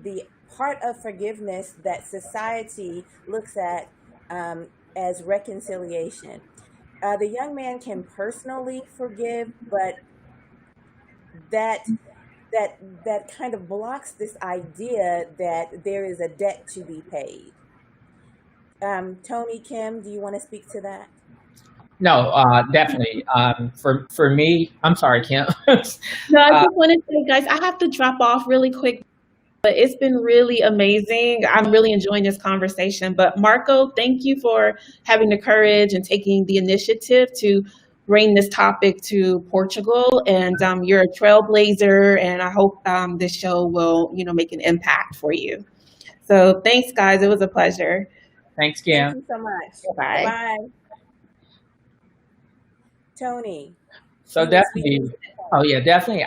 the part of forgiveness that society looks at as reconciliation. The young man can personally forgive, but that that kind of blocks this idea that there is a debt to be paid. Tony, Kim, do you want to speak to that? No, definitely. For me, I'm sorry, Kim. No, I just want to say, guys, I have to drop off really quick, but it's been really amazing. I'm really enjoying this conversation. But Marco, thank you for having the courage and taking the initiative to bring this topic to Portugal. And you're a trailblazer, and I hope this show will, make an impact for you. So thanks, guys. It was a pleasure. Thanks, Thank Kim. you so much. Bye. Bye. Tony. So definitely, oh yeah, definitely.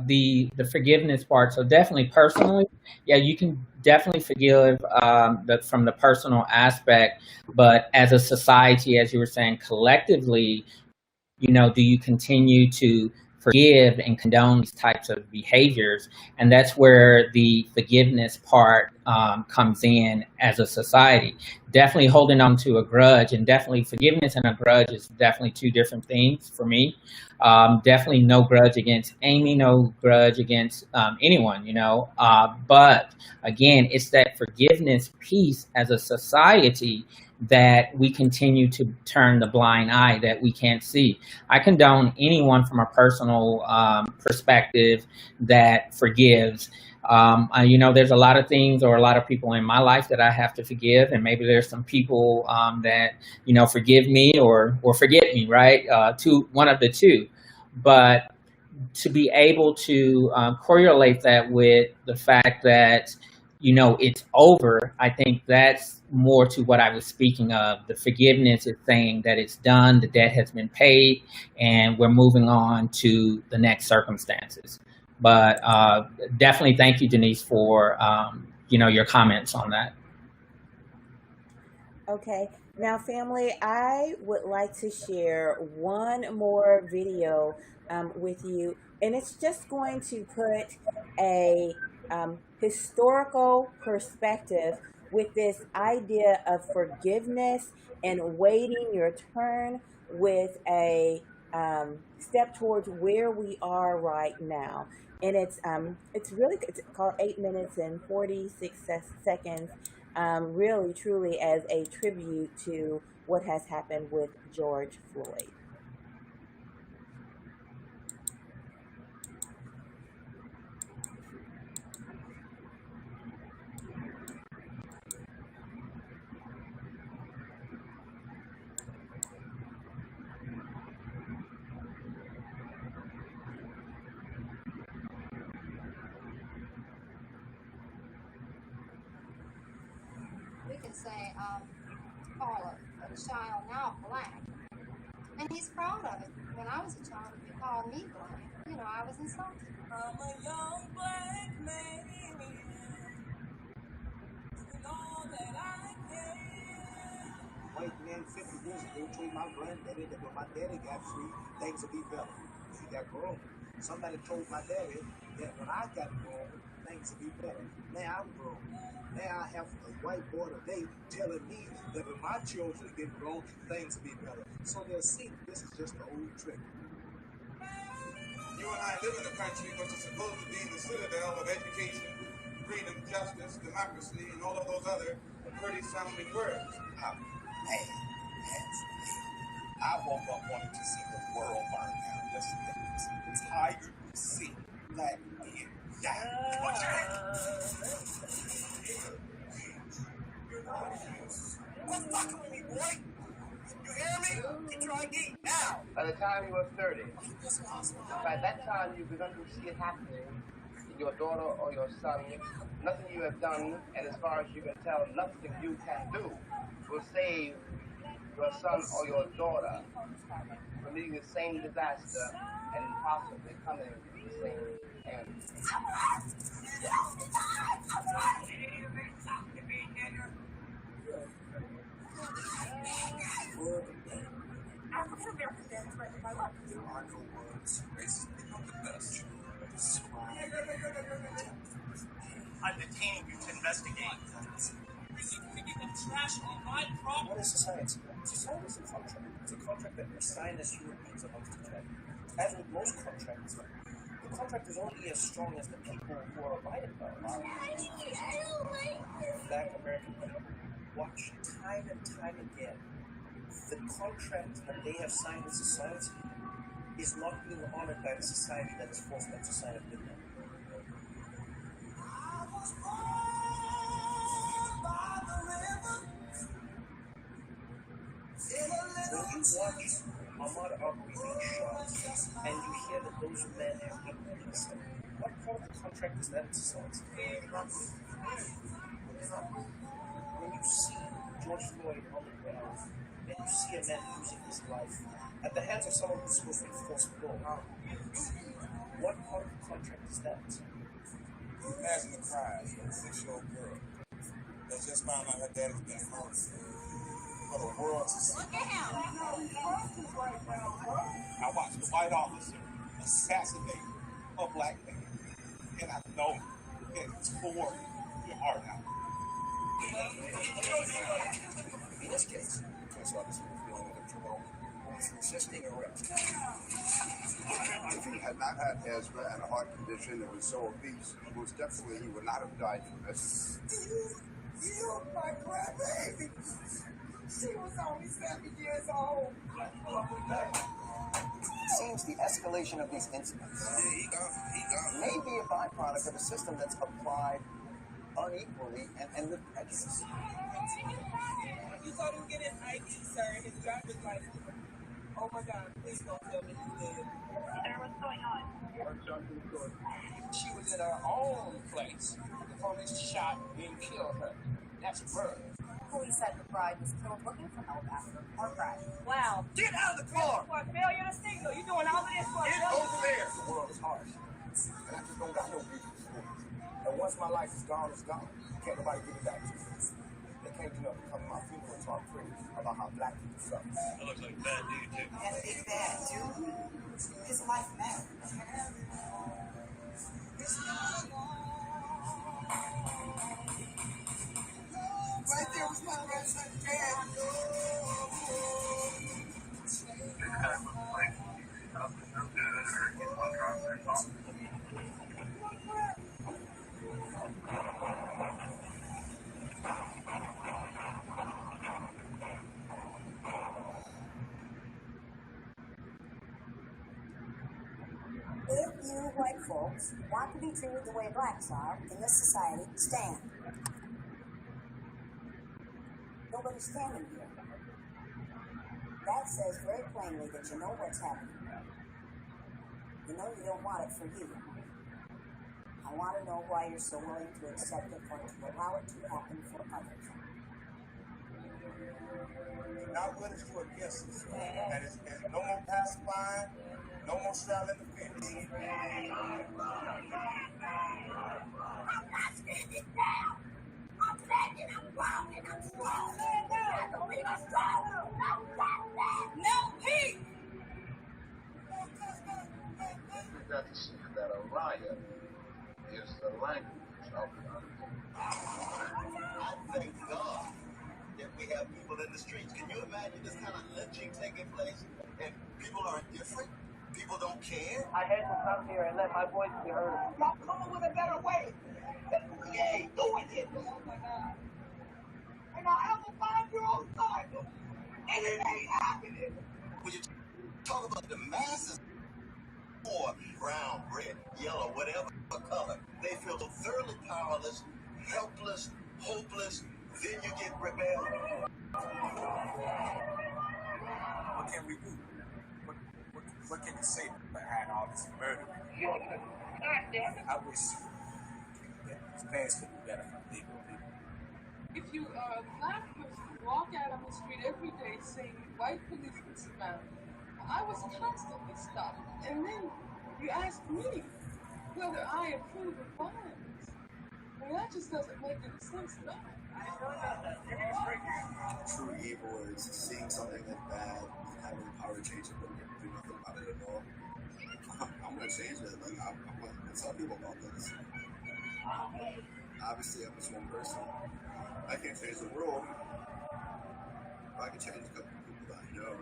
The forgiveness part. So definitely, personally, yeah, you can definitely forgive from the personal aspect, but as a society, as you were saying, collectively, do you continue to forgive and condone these types of behaviors? And that's where the forgiveness part comes in as a society. Definitely holding on to a grudge, and definitely forgiveness and a grudge is definitely two different things for me. Definitely no grudge against Amy, no grudge against anyone, but again, it's that forgiveness piece as a society that we continue to turn the blind eye, that we can't see. I condone anyone from a personal perspective that forgives. There's a lot of things or a lot of people in my life that I have to forgive, and maybe there's some people that forgive me or forget me, right? One of the two. But to be able to correlate that with the fact that it's over, I think that's more to what I was speaking of. The forgiveness is saying that it's done, the debt has been paid, and we're moving on to the next circumstances. But definitely thank you, Denise, for your comments on that. Okay. Now, family, I would like to share one more video with you, and it's just going to put a historical perspective with this idea of forgiveness and waiting your turn with a step towards where we are right now. And it's called 8 minutes and 46 seconds. Really, truly, as a tribute to what has happened with George Floyd. and say, call a child now black. And he's proud of it. When I was a child, if you called me black, you know, I was insulted. I'm a young black man, doing all that I can. White man 50 years ago told my granddaddy that when my daddy got free, things would be better. He got grown. Somebody told my daddy that when I got grown, things would be better. Now I'm grown. Now I have a white boy today telling me that when my children get grown, things will be better. So they'll see this is just an old trick. You and I live in a country which is supposed to be the citadel of education, freedom, justice, democracy, and all of those other pretty sounding words. I'm mad. I woke up wanting to see the world burn down. Listen to this. Tired to see black men die. What's your name? Quit fucking with me, boy. You hear me? You try again now. By the time you were 30, by that time you begun to see it happening to your daughter or your son. Nothing you have done, and as far as you can tell, nothing you can do will save your son or your daughter from meeting the same disaster and possibly coming to the same end. African American dance right in my life. There are no words. Racism is the best. I'm detaining you to investigate. Picking up trash on my property. What is society? Society is a contract. It's a contract that we sign as human beings amongst each other. As with most contracts, the contract is only as strong as the people who are abiding by it. Black American people watch time and time again. The contract that they have signed with society is not being honored by the society that has forced them to sign it with them. I was born by the river. When you watch Ahmaud Arbery being shot and you hear that those men have been released, what part of the contract is that in society? When you see George Floyd on the ground, and you see a man losing his life at the hands of someone who's supposed to enforce the law, what part of the contract is that? Imagine the cries of a 6-year-old girl that just found out her dad has been murdered. For the world to see. Look at him. I watched the white officer assassinate a black man, and I know it tore your heart out. In this case, police officer was dealing with a criminal who was resisting arrest. If he had not had asthma and a heart condition and was so obese, most definitely he would not have died from this. You, my grandbaby. She was only 7 years old. It seems the escalation of these incidents may be a byproduct of a system that's applied unequally and with prejudice. You told him to get his ID, sir, his driver's license. Oh my God, please don't tell me he's dead. Sir, what's going on? She was in her own place. The police shot and killed her. That's murder. Police said the bride was killed looking for help after a car crash. Wow. Get out of the car! For a failure to signal. You doing all of this for a Get failure? over there! The world is harsh. And I just don't got no business for it. And once my life is gone, it's gone. Can't nobody give it back to me. They can't do nothing come to my funeral and talk pretty about how black people suffer. That looks like a bad dude, too. And a big bad, too. His life matters. Right there was my grandson, Dad. This guy looks like he's up to no good or he's on drugs or something. If you white folks want to be treated the way blacks are in this society, stand. Nobody's standing here. That says very plainly that you know what's happening. You know you don't want it for you. I want to know why you're so willing to accept it or to allow it to happen for others. You're not with us, you're against us. And it's no more pacifying, no more straddling the fence. I'm not standing down. I'm begging, I'm broken, I'm strong. I believe I'm strong. No peace. We got to see that a riot is the language of I thank God that we have people in the streets. Can you imagine this kind of lynching taking place and people are indifferent? People don't care. I had to come here and let my voice be heard. Y'all coming with a better way. We ain't doing it. And I have a 5-year-old son. And it ain't happening. When you talk about the masses, or brown, red, yellow, whatever color, they feel so thoroughly powerless, helpless, hopeless. Then you get rebellion. What can we do? What can you say behind all this murder? I wish that things could be better for people. If you are a black person, walk out on the street every day saying white policemen surround you. I was constantly stopped. And then you ask me whether I approve of violence. Well, that just doesn't make any sense at all. True evil is seeing something that's bad and having the power to change it, but do nothing about it at all. I'm going to change it. Like, I'm going to tell people about this. Obviously, I'm just one person. I can't change the world, but I can change a couple of people that I know.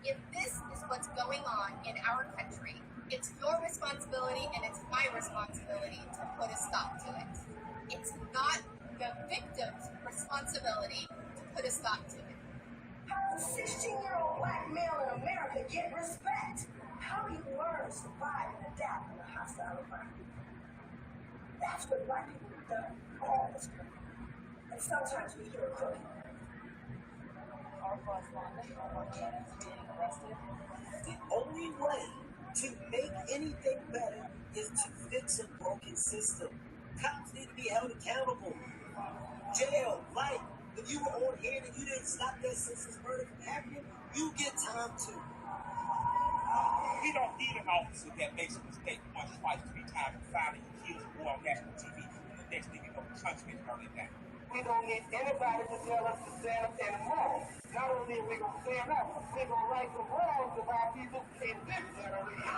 If this is what's going on in our country, it's your responsibility and it's my responsibility to put a stop to it. It's not the victim's responsibility to put a stop to it. How does a 16-year-old black male in America get respect? How do you learn, survive, and adapt in a hostile environment? That's what black people have done all this time. And sometimes we hear it cooking. Our correspondent, is being arrested. The only way to make anything better is to fix a broken system. Cops need to be held accountable. Jail, life. If you were on hand and you didn't stop that senseless murder from happening, you get time too. We don't need an officer that makes a mistake once, twice, 3 times, and finally he kills more on national TV, and the next thing you know, the country is burning down. We don't need anybody to tell us to stand up anymore. Not only are we going to stand up, we're going to right the wrongs of our people in this generation.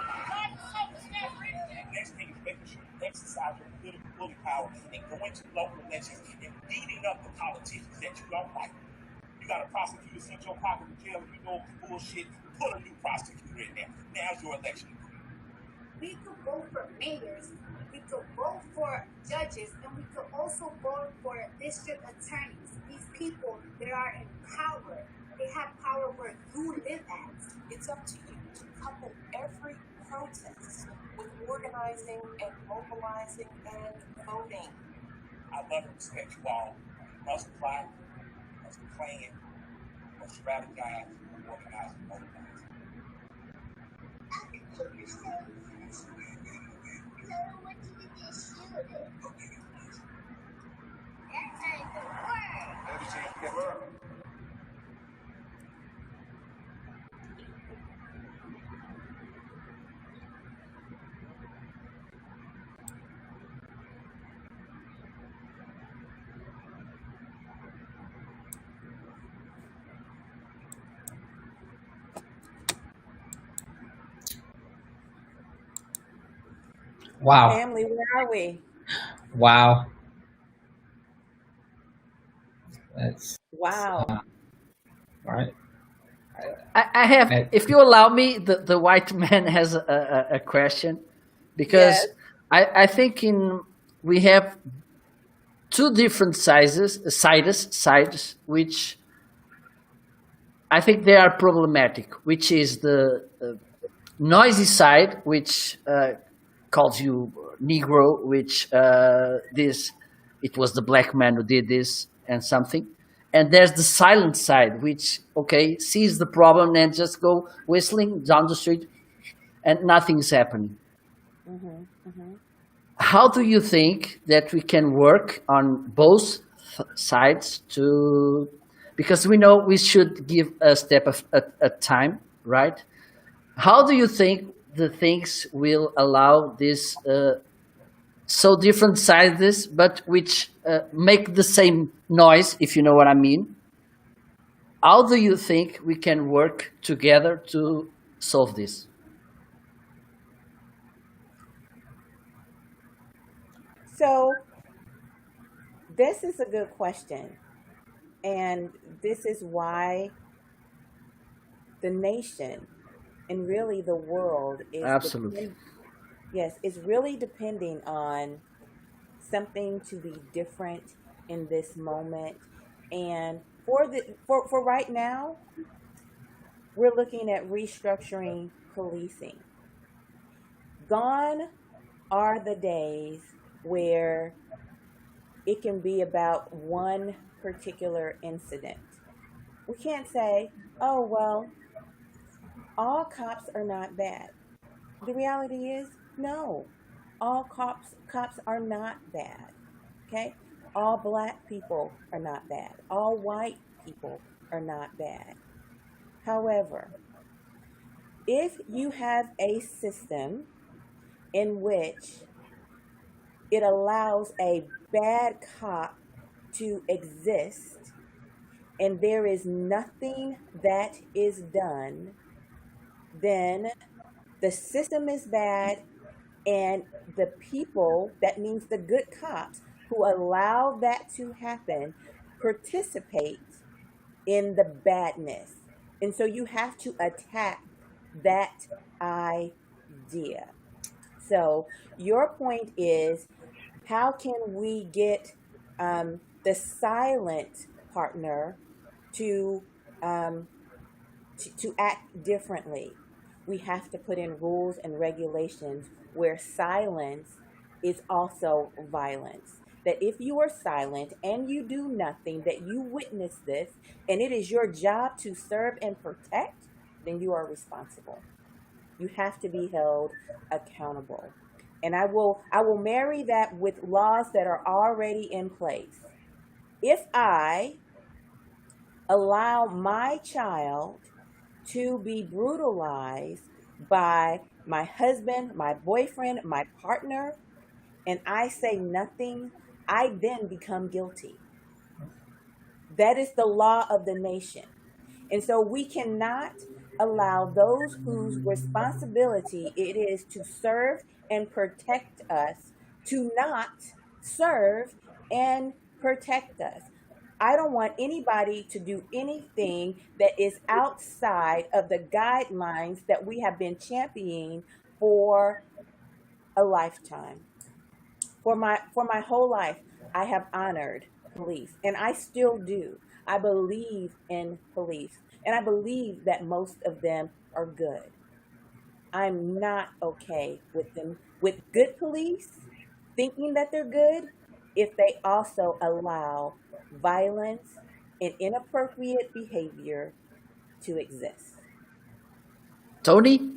Next thing is making sure you exercise your political power and go into local elections and beating up the politicians that you don't like. You got a prosecutor sent your pocket to jail and you know it's bullshit. Put a new prosecutor in there. Now's your election. We could vote for mayors, we could vote for judges, and we could also vote for district attorneys. These people that are in power, they have power where you live at. It's up to you to couple every protest with organizing and mobilizing and voting. I love and respect you all. Must fight, must plan, must strategize, organize, and mobilize. Wow. Family, where are we? Wow. That's Wow. all right. I have, if you allow me, the white man has a question, because Yes. I think we have two different sides, which I think they are problematic, which is the noisy side, which calls you Negro, which it was the black man who did this and something. And there's the silent side, which, okay, sees the problem and just go whistling down the street and nothing's happening. How do you think that we can work on both sides to because we know we should give a step at time, right? How do you think the things will allow this so different sizes, but which make the same noise, if you know what I mean? How do you think we can work together to solve this? So, this is a good question. And this is why the nation and really the world is Absolutely. yes, is really depending on something to be different in this moment. And for right now, we're looking at restructuring policing. Gone are the days where it can be about one particular incident. We can't say, oh, well, all cops are not bad. The reality is, no, all cops are not bad. Okay? All black people are not bad. All white people are not bad. However, if you have a system in which it allows a bad cop to exist and there is nothing that is done, then the system is bad, and the people, that means the good cops who allow that to happen, participate in the badness. And so you have to attack that idea. So your point is, how can we get the silent partner to to act differently? We have to put in rules and regulations where silence is also violence. That if you are silent and you do nothing, that you witness this, and it is your job to serve and protect, then you are responsible. You have to be held accountable. And I will marry that with laws that are already in place. If I allow my child to be brutalized by my husband, my boyfriend, my partner, and I say nothing, I then become guilty. That is the law of the nation. And so we cannot allow those whose responsibility it is to serve and protect us to not serve and protect us. I don't want anybody to do anything that is outside of the guidelines that we have been championing for a lifetime. For my whole life, I have honored police, and I still do. I believe in police, and I believe that most of them are good. I'm not okay with them, with good police thinking that they're good, if they also allow violence and inappropriate behavior to exist. Tony?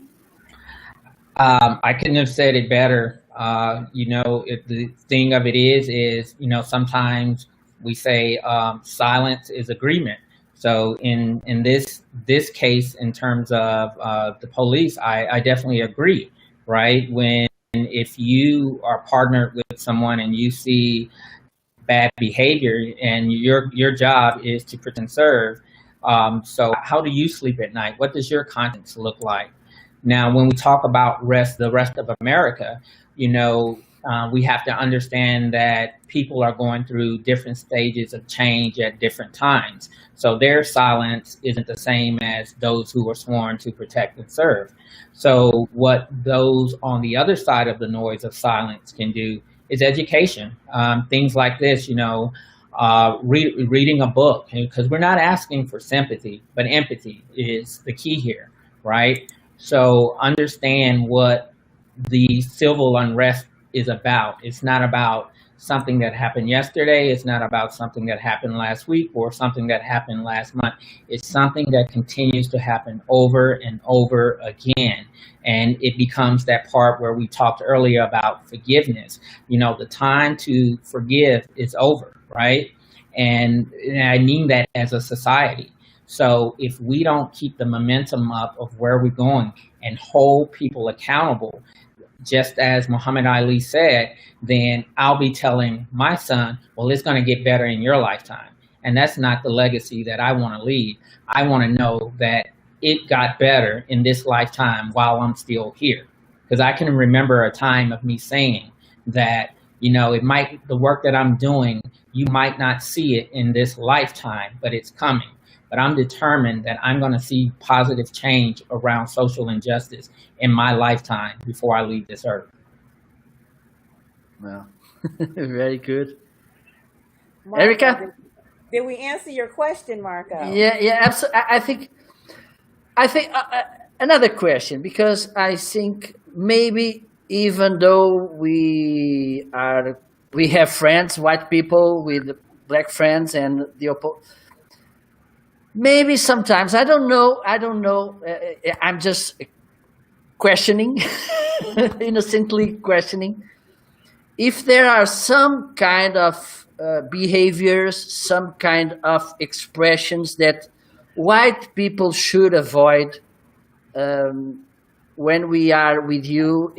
I couldn't have said it better. The thing of it is, sometimes we say silence is agreement. So in this case, in terms of the police, I definitely agree, right? If you are partnered with someone and you see bad behavior and your job is to protect and serve, so how do you sleep at night? What does your conscience look like? Now, when we talk about the rest of America, we have to understand that people are going through different stages of change at different times. So their silence isn't the same as those who are sworn to protect and serve. So what those on the other side of the noise of silence can do is education. Things like this, reading a book, because we're not asking for sympathy, but empathy is the key here, right? So understand what the civil unrest is about. It's not about something that happened yesterday. It's not about something that happened last week or something that happened last month. It's something that continues to happen over and over again. And it becomes that part where we talked earlier about forgiveness. The time to forgive is over, right? And I mean that as a society. So if we don't keep the momentum up of where we're going and hold people accountable, just as Muhammad Ali said, then I'll be telling my son, well, it's going to get better in your lifetime. And that's not the legacy that I want to leave. I want to know that it got better in this lifetime while I'm still here. Because I can remember a time of me saying that, the work that I'm doing, you might not see it in this lifetime, but it's coming. But I'm determined that I'm going to see positive change around social injustice in my lifetime before I leave this earth. Well, very good. Marco, Erika? Did we answer your question, Marco? Yeah, absolutely. I think another question, because I think maybe even though we have friends, white people with black friends, and maybe sometimes I don't know. I'm just questioning, innocently questioning, if there are some kind of behaviors, some kind of expressions that white people should avoid when we are with you.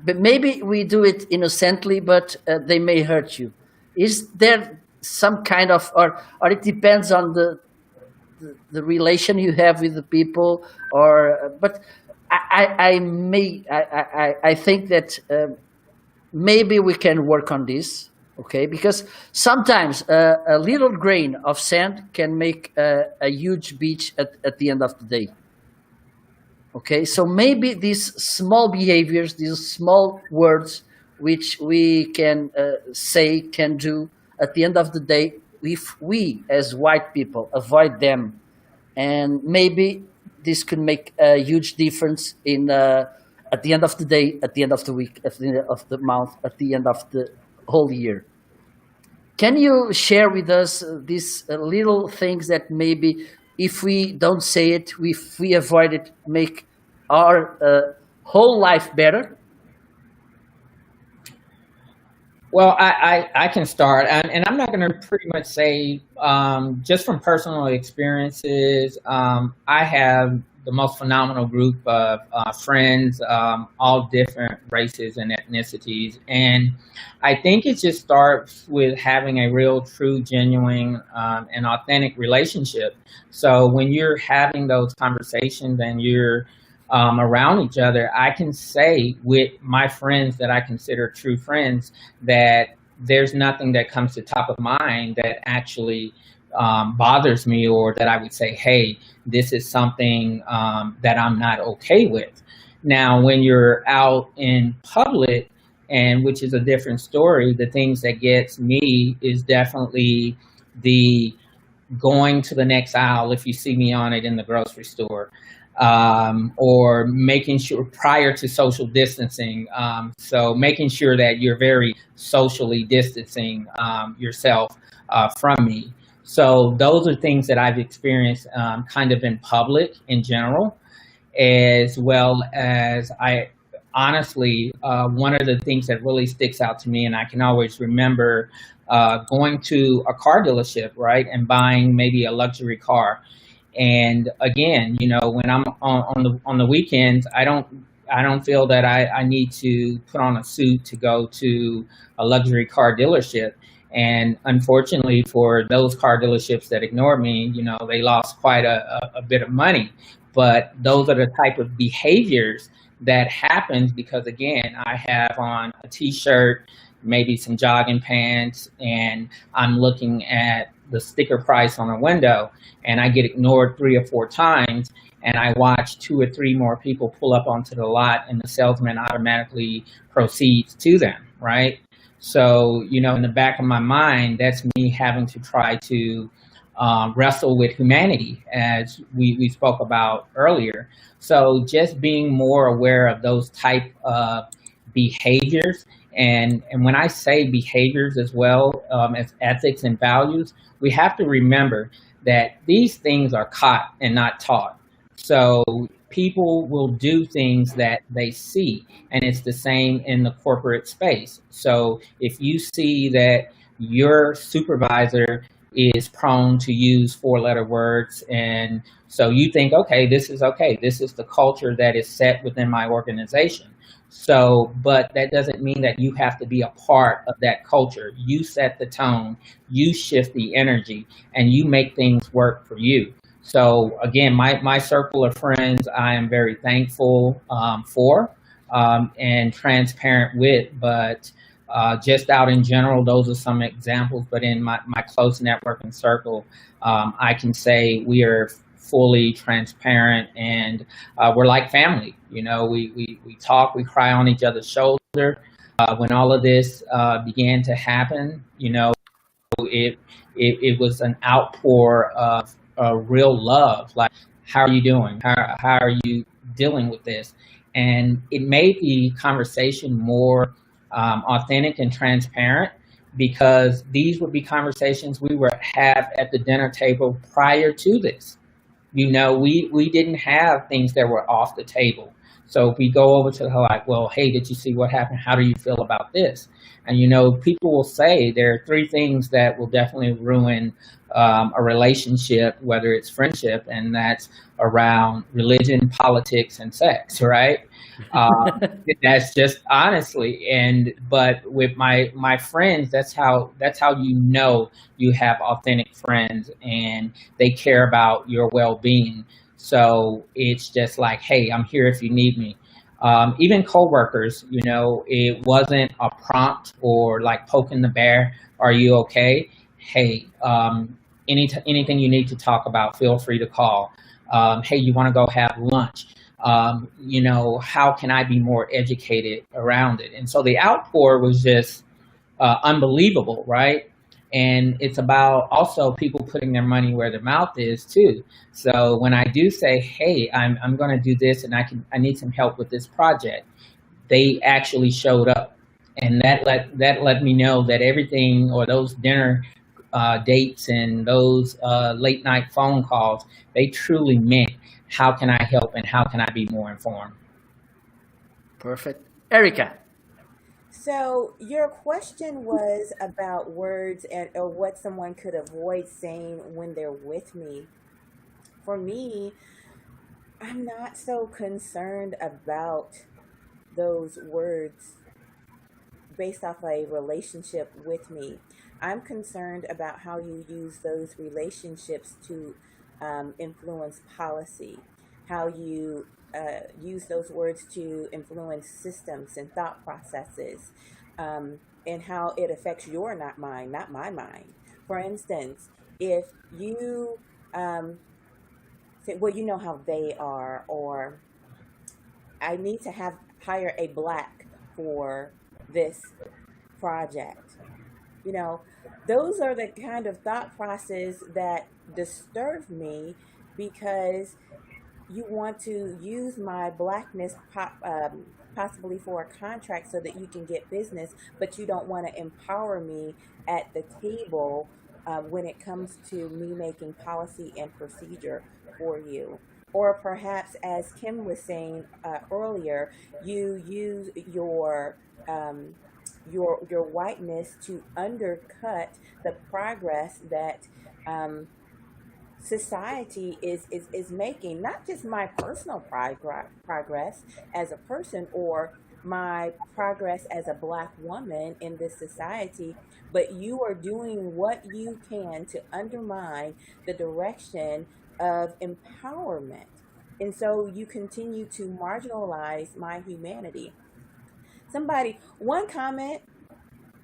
But maybe we do it innocently, but they may hurt you. Is there some kind of, or it depends on the relation you have with the people, but I think that maybe we can work on this, okay? Because sometimes a little grain of sand can make a huge beach at the end of the day. Okay, so maybe these small behaviors, these small words, which we can say, can do, at the end of the day, if we as white people avoid them, and maybe this could make a huge difference in at the end of the day, at the end of the week, at the end of the month, at the end of the whole year. Can you share with us these little things that maybe, if we don't say it, if we avoid it, make our whole life better? Well, I can start, and I'm not going to pretty much say, just from personal experiences, I have the most phenomenal group of friends, all different races and ethnicities. And I think it just starts with having a real, true, genuine, and authentic relationship. So when you're having those conversations and you're around each other, I can say with my friends that I consider true friends that there's nothing that comes to top of mind that actually bothers me, or that I would say, hey, this is something that I'm not okay with. Now, when you're out in public, and which is a different story, the things that gets me is definitely the going to the next aisle if you see me on it in the grocery store, or making sure prior to social distancing. So making sure that you're very socially distancing yourself from me. So those are things that I've experienced kind of in public in general, as well as I honestly, one of the things that really sticks out to me, and I can always remember going to a car dealership, right, and buying maybe a luxury car. And again, when I'm on the weekends, I don't feel that I need to put on a suit to go to a luxury car dealership. And unfortunately for those car dealerships that ignored me, they lost quite a bit of money. But those are the type of behaviors that happens because, again, I have on a T-shirt, maybe some jogging pants, and I'm looking at the sticker price on a window, and I get ignored 3 or 4 times, and I watch 2 or 3 more people pull up onto the lot, and the salesman automatically proceeds to them, right? So, in the back of my mind, that's me having to try to wrestle with humanity, as we spoke about earlier. So just being more aware of those type of behaviors. And when I say behaviors as well as ethics and values, we have to remember that these things are caught and not taught. So people will do things that they see, and it's the same in the corporate space. So if you see that your supervisor is prone to use four-letter words, and so you think, okay, this is okay. This is the culture that is set within my organization. So, but that doesn't mean that you have to be a part of that culture. You set the tone, you shift the energy, and you make things work for you. So again, my circle of friends, I am very thankful for and transparent with, but just out in general, those are some examples. But in my close networking circle, I can say we are fully transparent, and we're like family. You know, we talk, we cry on each other's shoulder. When all of this began to happen, you know, it was an outpour of real love. Like, how are you doing? How are you dealing with this? And it made the conversation more authentic and transparent, because these would be conversations we would have at the dinner table prior to this. You know, we didn't have things that were off the table. So if we go over to her, like, well, hey, did you see what happened? How do you feel about this? And, you know, people will say there are three things that will definitely ruin a relationship, whether it's friendship, and that's around religion, politics, and sex, right? That's just honestly. And but with my friends, that's how you know you have authentic friends, and they care about your well-being. So it's just like, hey, I'm here if you need me. Even coworkers, you know, it wasn't a prompt or like poking the bear. Are you okay? Hey, anything you need to talk about, feel free to call. Hey, you want to go have lunch? You know, how can I be more educated around it? And so the outpour was just unbelievable, right? And it's about also people putting their money where their mouth is too. So when I do say, hey, I'm going to do this, and I need some help with this project, they actually showed up, and that let me know that everything, or those dinner dates and those late night phone calls, they truly meant, how can I help and how can I be more informed? Perfect. Erika. So your question was about words and or what someone could avoid saying when they're with me. For me, I'm not so concerned about those words based off a relationship with me. I'm concerned about how you use those relationships to influence policy, how you use those words to influence systems and thought processes, and how it affects your, not mine, not my mind. For instance, if you say, well, you know how they are, or I need to hire a black for this project. You know, those are the kind of thought process that disturb me, because you want to use my blackness possibly for a contract so that you can get business, but you don't want to empower me at the table when it comes to me making policy and procedure for you. Or perhaps, as Kim was saying earlier, you use your whiteness to undercut the progress that society is making, not just my personal progress as a person, or my progress as a black woman in this society, but you are doing what you can to undermine the direction of empowerment. And so you continue to marginalize my humanity. One comment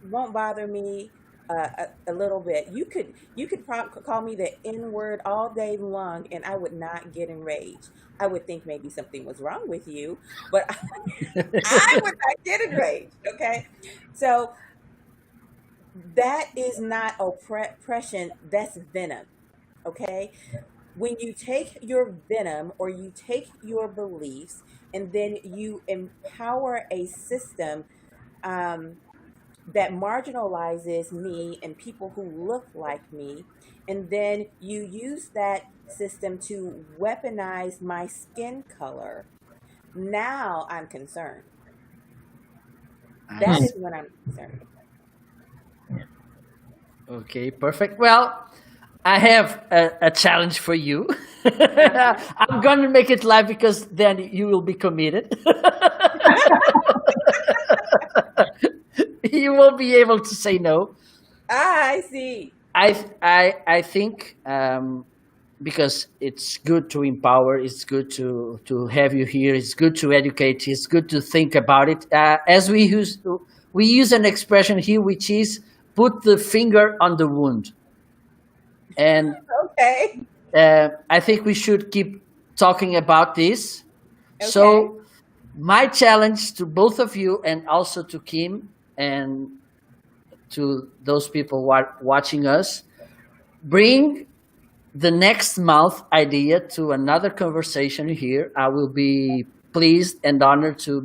won't bother me a little bit. You could call me the N word all day long, and I would not get enraged. I would think maybe something was wrong with you, but I would not get enraged. Okay, so that is not oppression. That's venom. Okay, when you take your venom or you take your beliefs and then you empower a system. Um, that marginalizes me and people who look like me, and then you use that system to weaponize my skin color. Now I'm concerned. That is when I'm concerned. Okay, perfect. Well, I have a challenge for you. I'm going to make it live because then you will be committed. You won't be able to say no. I see. I think because it's good to empower, it's good to have you here, it's good to educate, it's good to think about it. As we use an expression here, which is put the finger on the wound. And okay. I think we should keep talking about this. Okay. So my challenge to both of you and also to Kim and to those people watching us, bring the next month idea to another conversation here. I will be pleased and honored to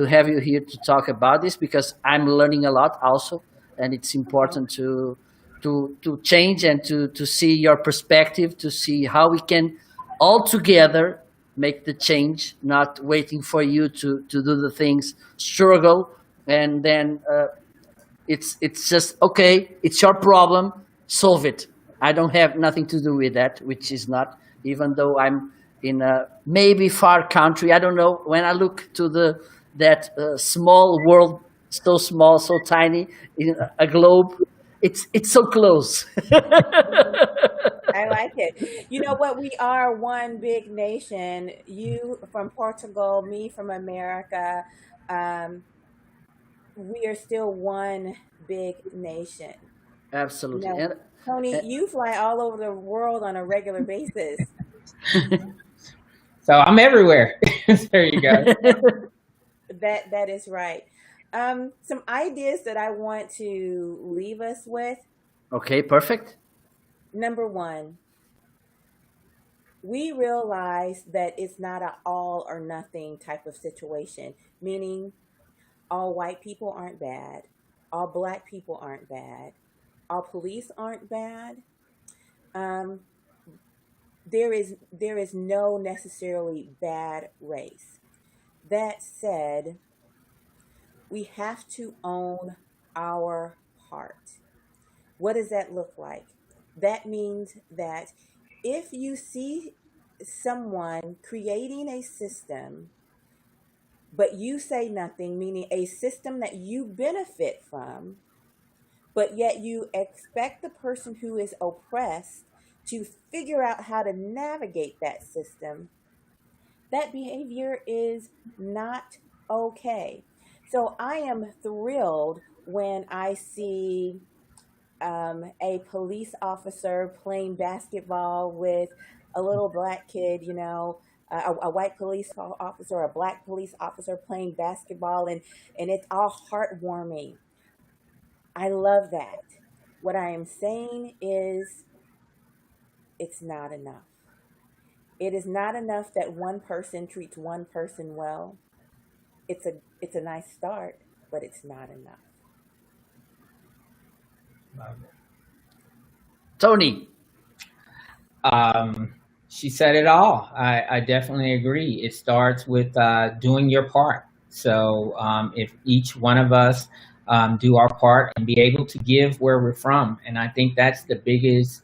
have you here to talk about this because I'm learning a lot also, and it's important to change and to see your perspective, to see how we can all together make the change, not waiting for you to do the things, struggle, and then it's just okay, it's your problem, solve it. I don't have nothing to do with that, which is not, even though I'm in a maybe far country. I don't know. When I look to that small world, so small, so tiny, in a globe, it's so close. I like it. You know what? We are one big nation. You from Portugal, me from America. We are still one big nation. Absolutely. You know, Tony, you fly all over the world on a regular basis. So I'm everywhere. There you go. That is right. Some ideas that I want to leave us with. Okay, perfect. Number one, we realize that it's not an all or nothing type of situation, meaning all white people aren't bad, all black people aren't bad, all police aren't bad. Um, there is no necessarily bad race. That said, we have to own our part. What does that look like? That means that if you see someone creating a system, but you say nothing, meaning a system that you benefit from, but yet you expect the person who is oppressed to figure out how to navigate that system, that behavior is not okay. So I am thrilled when I see a police officer playing basketball with a little black kid, a white police officer, a black police officer playing basketball, and it's all heartwarming. I love that. What I am saying is it's not enough. It is not enough that one person treats one person well. It's a nice start, but it's not enough. Tony. She said it all. I definitely agree. It starts with doing your part. So if each one of us do our part and be able to give where we're from, and I think that's the biggest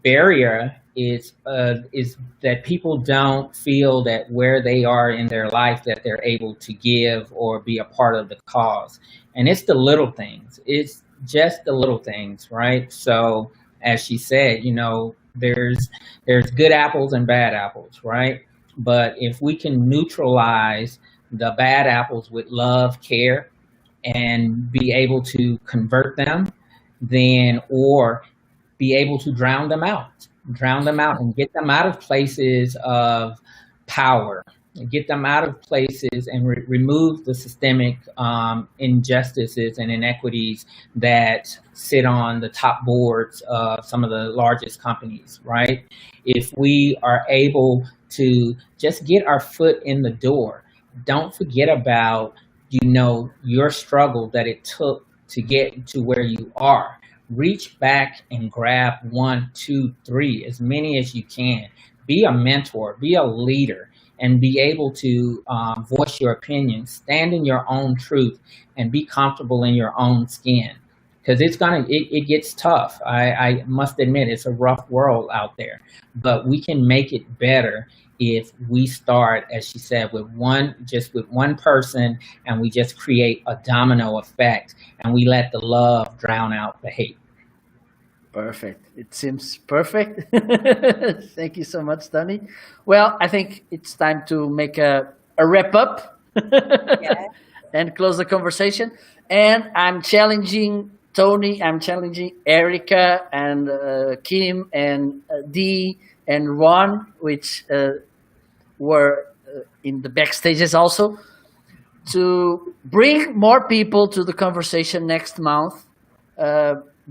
barrier is that people don't feel that where they are in their life that they're able to give or be a part of the cause. And it's the little things. It's just the little things, right? So as she said, there's good apples and bad apples, right? But if we can neutralize the bad apples with love, care, and be able to convert them, then or be able to drown them out and get them out of places of power, get them out of places and remove the systemic injustices and inequities that sit on the top boards of some of the largest companies, right? If we are able to just get our foot in the door, don't forget about, your struggle that it took to get to where you are. Reach back and grab 1, 2, 3, as many as you can. Be a mentor, be a leader, and be able to voice your opinion, stand in your own truth, and be comfortable in your own skin. because it gets tough. I must admit, it's a rough world out there, but we can make it better if we start, as she said, with one person, and we just create a domino effect, and we let the love drown out the hate. Perfect. It seems perfect. Thank you so much, Tony. Well, I think it's time to make a wrap up and close the conversation. And I'm challenging Tony, I'm challenging Erika and Kim and Dee and Ron, which were in the backstages also, to bring more people to the conversation next month.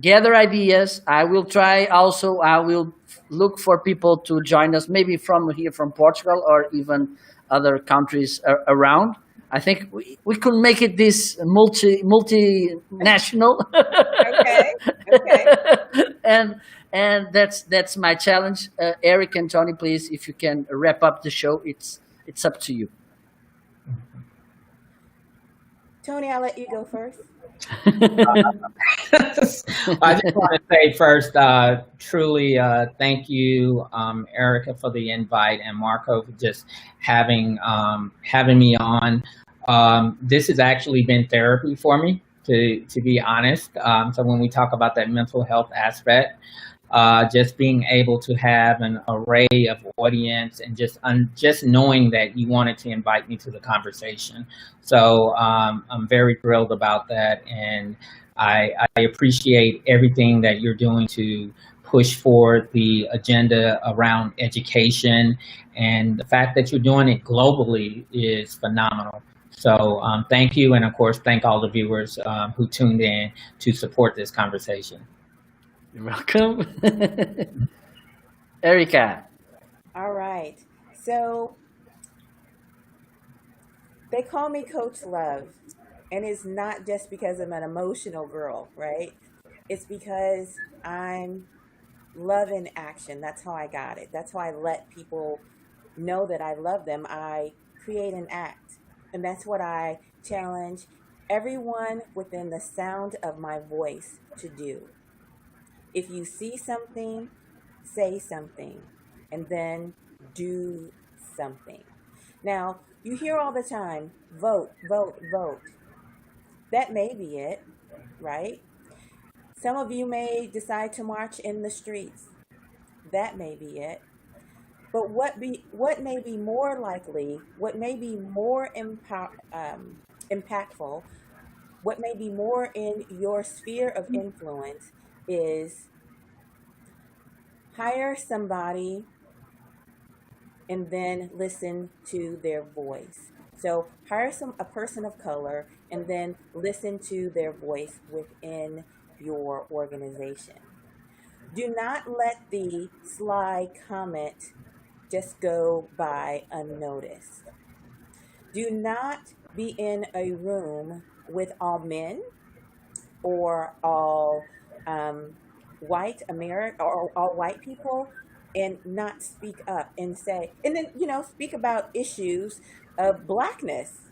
Gather ideas. I will try also, I will look for people to join us, maybe from here, from Portugal, or even other countries around. I think we could make it this multinational. Okay. And that's my challenge. Eric and Tony, please, if you can wrap up the show, it's up to you. Tony, I'll let you go first. I just want to say first, truly thank you, Erika, for the invite, and Marco for just having me on. This has actually been therapy for me, to be honest. So when we talk about that mental health aspect, just being able to have an array of audience, and just knowing that you wanted to invite me to the conversation. So I'm very thrilled about that, and I appreciate everything that you're doing to push forward the agenda around education, and the fact that you're doing it globally is phenomenal. So thank you, and of course, thank all the viewers who tuned in to support this conversation. You're welcome. Erika. All right. So they call me Coach Love, and it's not just because I'm an emotional girl, right? It's because I'm love in action. That's how I got it. That's how I let people know that I love them. I create an act, and that's what I challenge everyone within the sound of my voice to do. If you see something, say something, and then do something. Now, you hear all the time, vote, vote, vote. That may be it, right? Some of you may decide to march in the streets. That may be it. But what may be more likely, what may be more impactful, what may be more in your sphere of influence is hire somebody and then listen to their voice. So hire a person of color and then listen to their voice within your organization. Do not let the sly comment just go by unnoticed. Do not be in a room with all men or all white America or all white people and not speak up and say, and then, speak about issues of Blackness.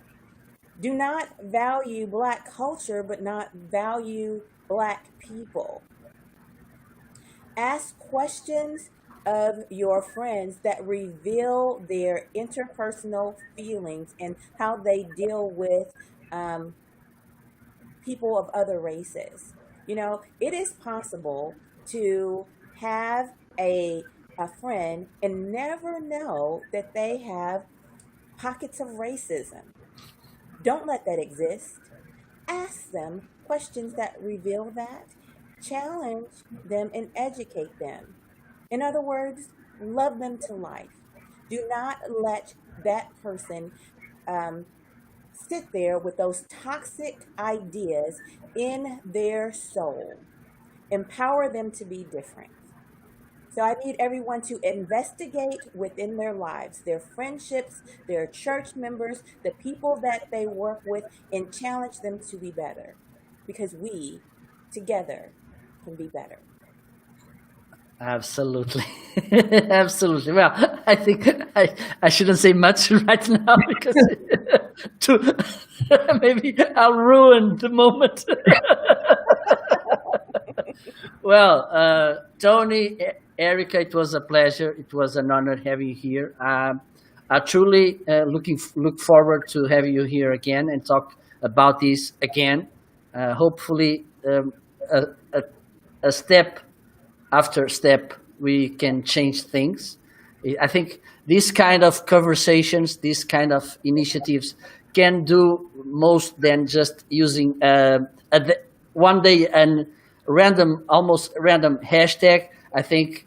Do not value Black culture, but not value Black people. Ask questions of your friends that reveal their interpersonal feelings and how they deal with people of other races. It is possible to have a friend and never know that they have pockets of racism. Don't let that exist. Ask them questions that reveal that. Challenge them and educate them. In other words, love them to life. Do not let that person sit there with those toxic ideas in their soul. Empower them to be different. So I need everyone to investigate within their lives, their friendships, their church members, the people that they work with, and challenge them to be better. Because we, together, can be better. Absolutely. Absolutely. Well, I think I shouldn't say much right now because maybe I'll ruin the moment. Well, Tony, Erika, it was a pleasure. It was an honor having you here. I truly look forward to having you here again and talk about this again. Hopefully, a, a, a step after step, we can change things. I think these kind of conversations, these kind of initiatives can do most than just using one day and almost random hashtag. I think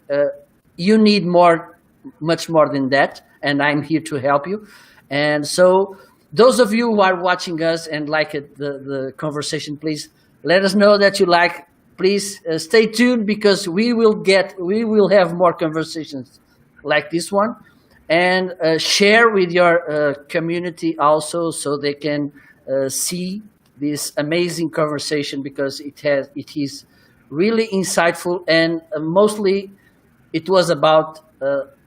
you need much more than that, and I'm here to help you. And so those of you who are watching us and like the conversation, please let us know that you like. Please stay tuned, because we will have more conversations like this one, and share with your community also, so they can see this amazing conversation, because it is really insightful, and mostly it was about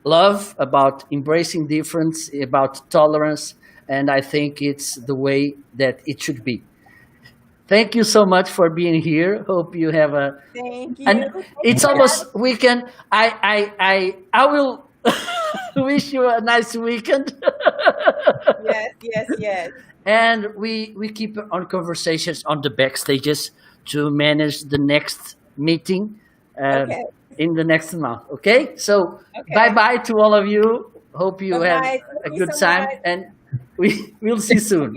love, about embracing difference, about tolerance, and I think it's the way that it should be. Thank you so much for being here. Hope you have Thank you. And it's almost weekend. I will wish you a nice weekend. Yes. And we keep on conversations on the backstages to manage the next meeting in the next month. Okay? So bye-bye to all of you. Hope you have a good time, and we'll see soon.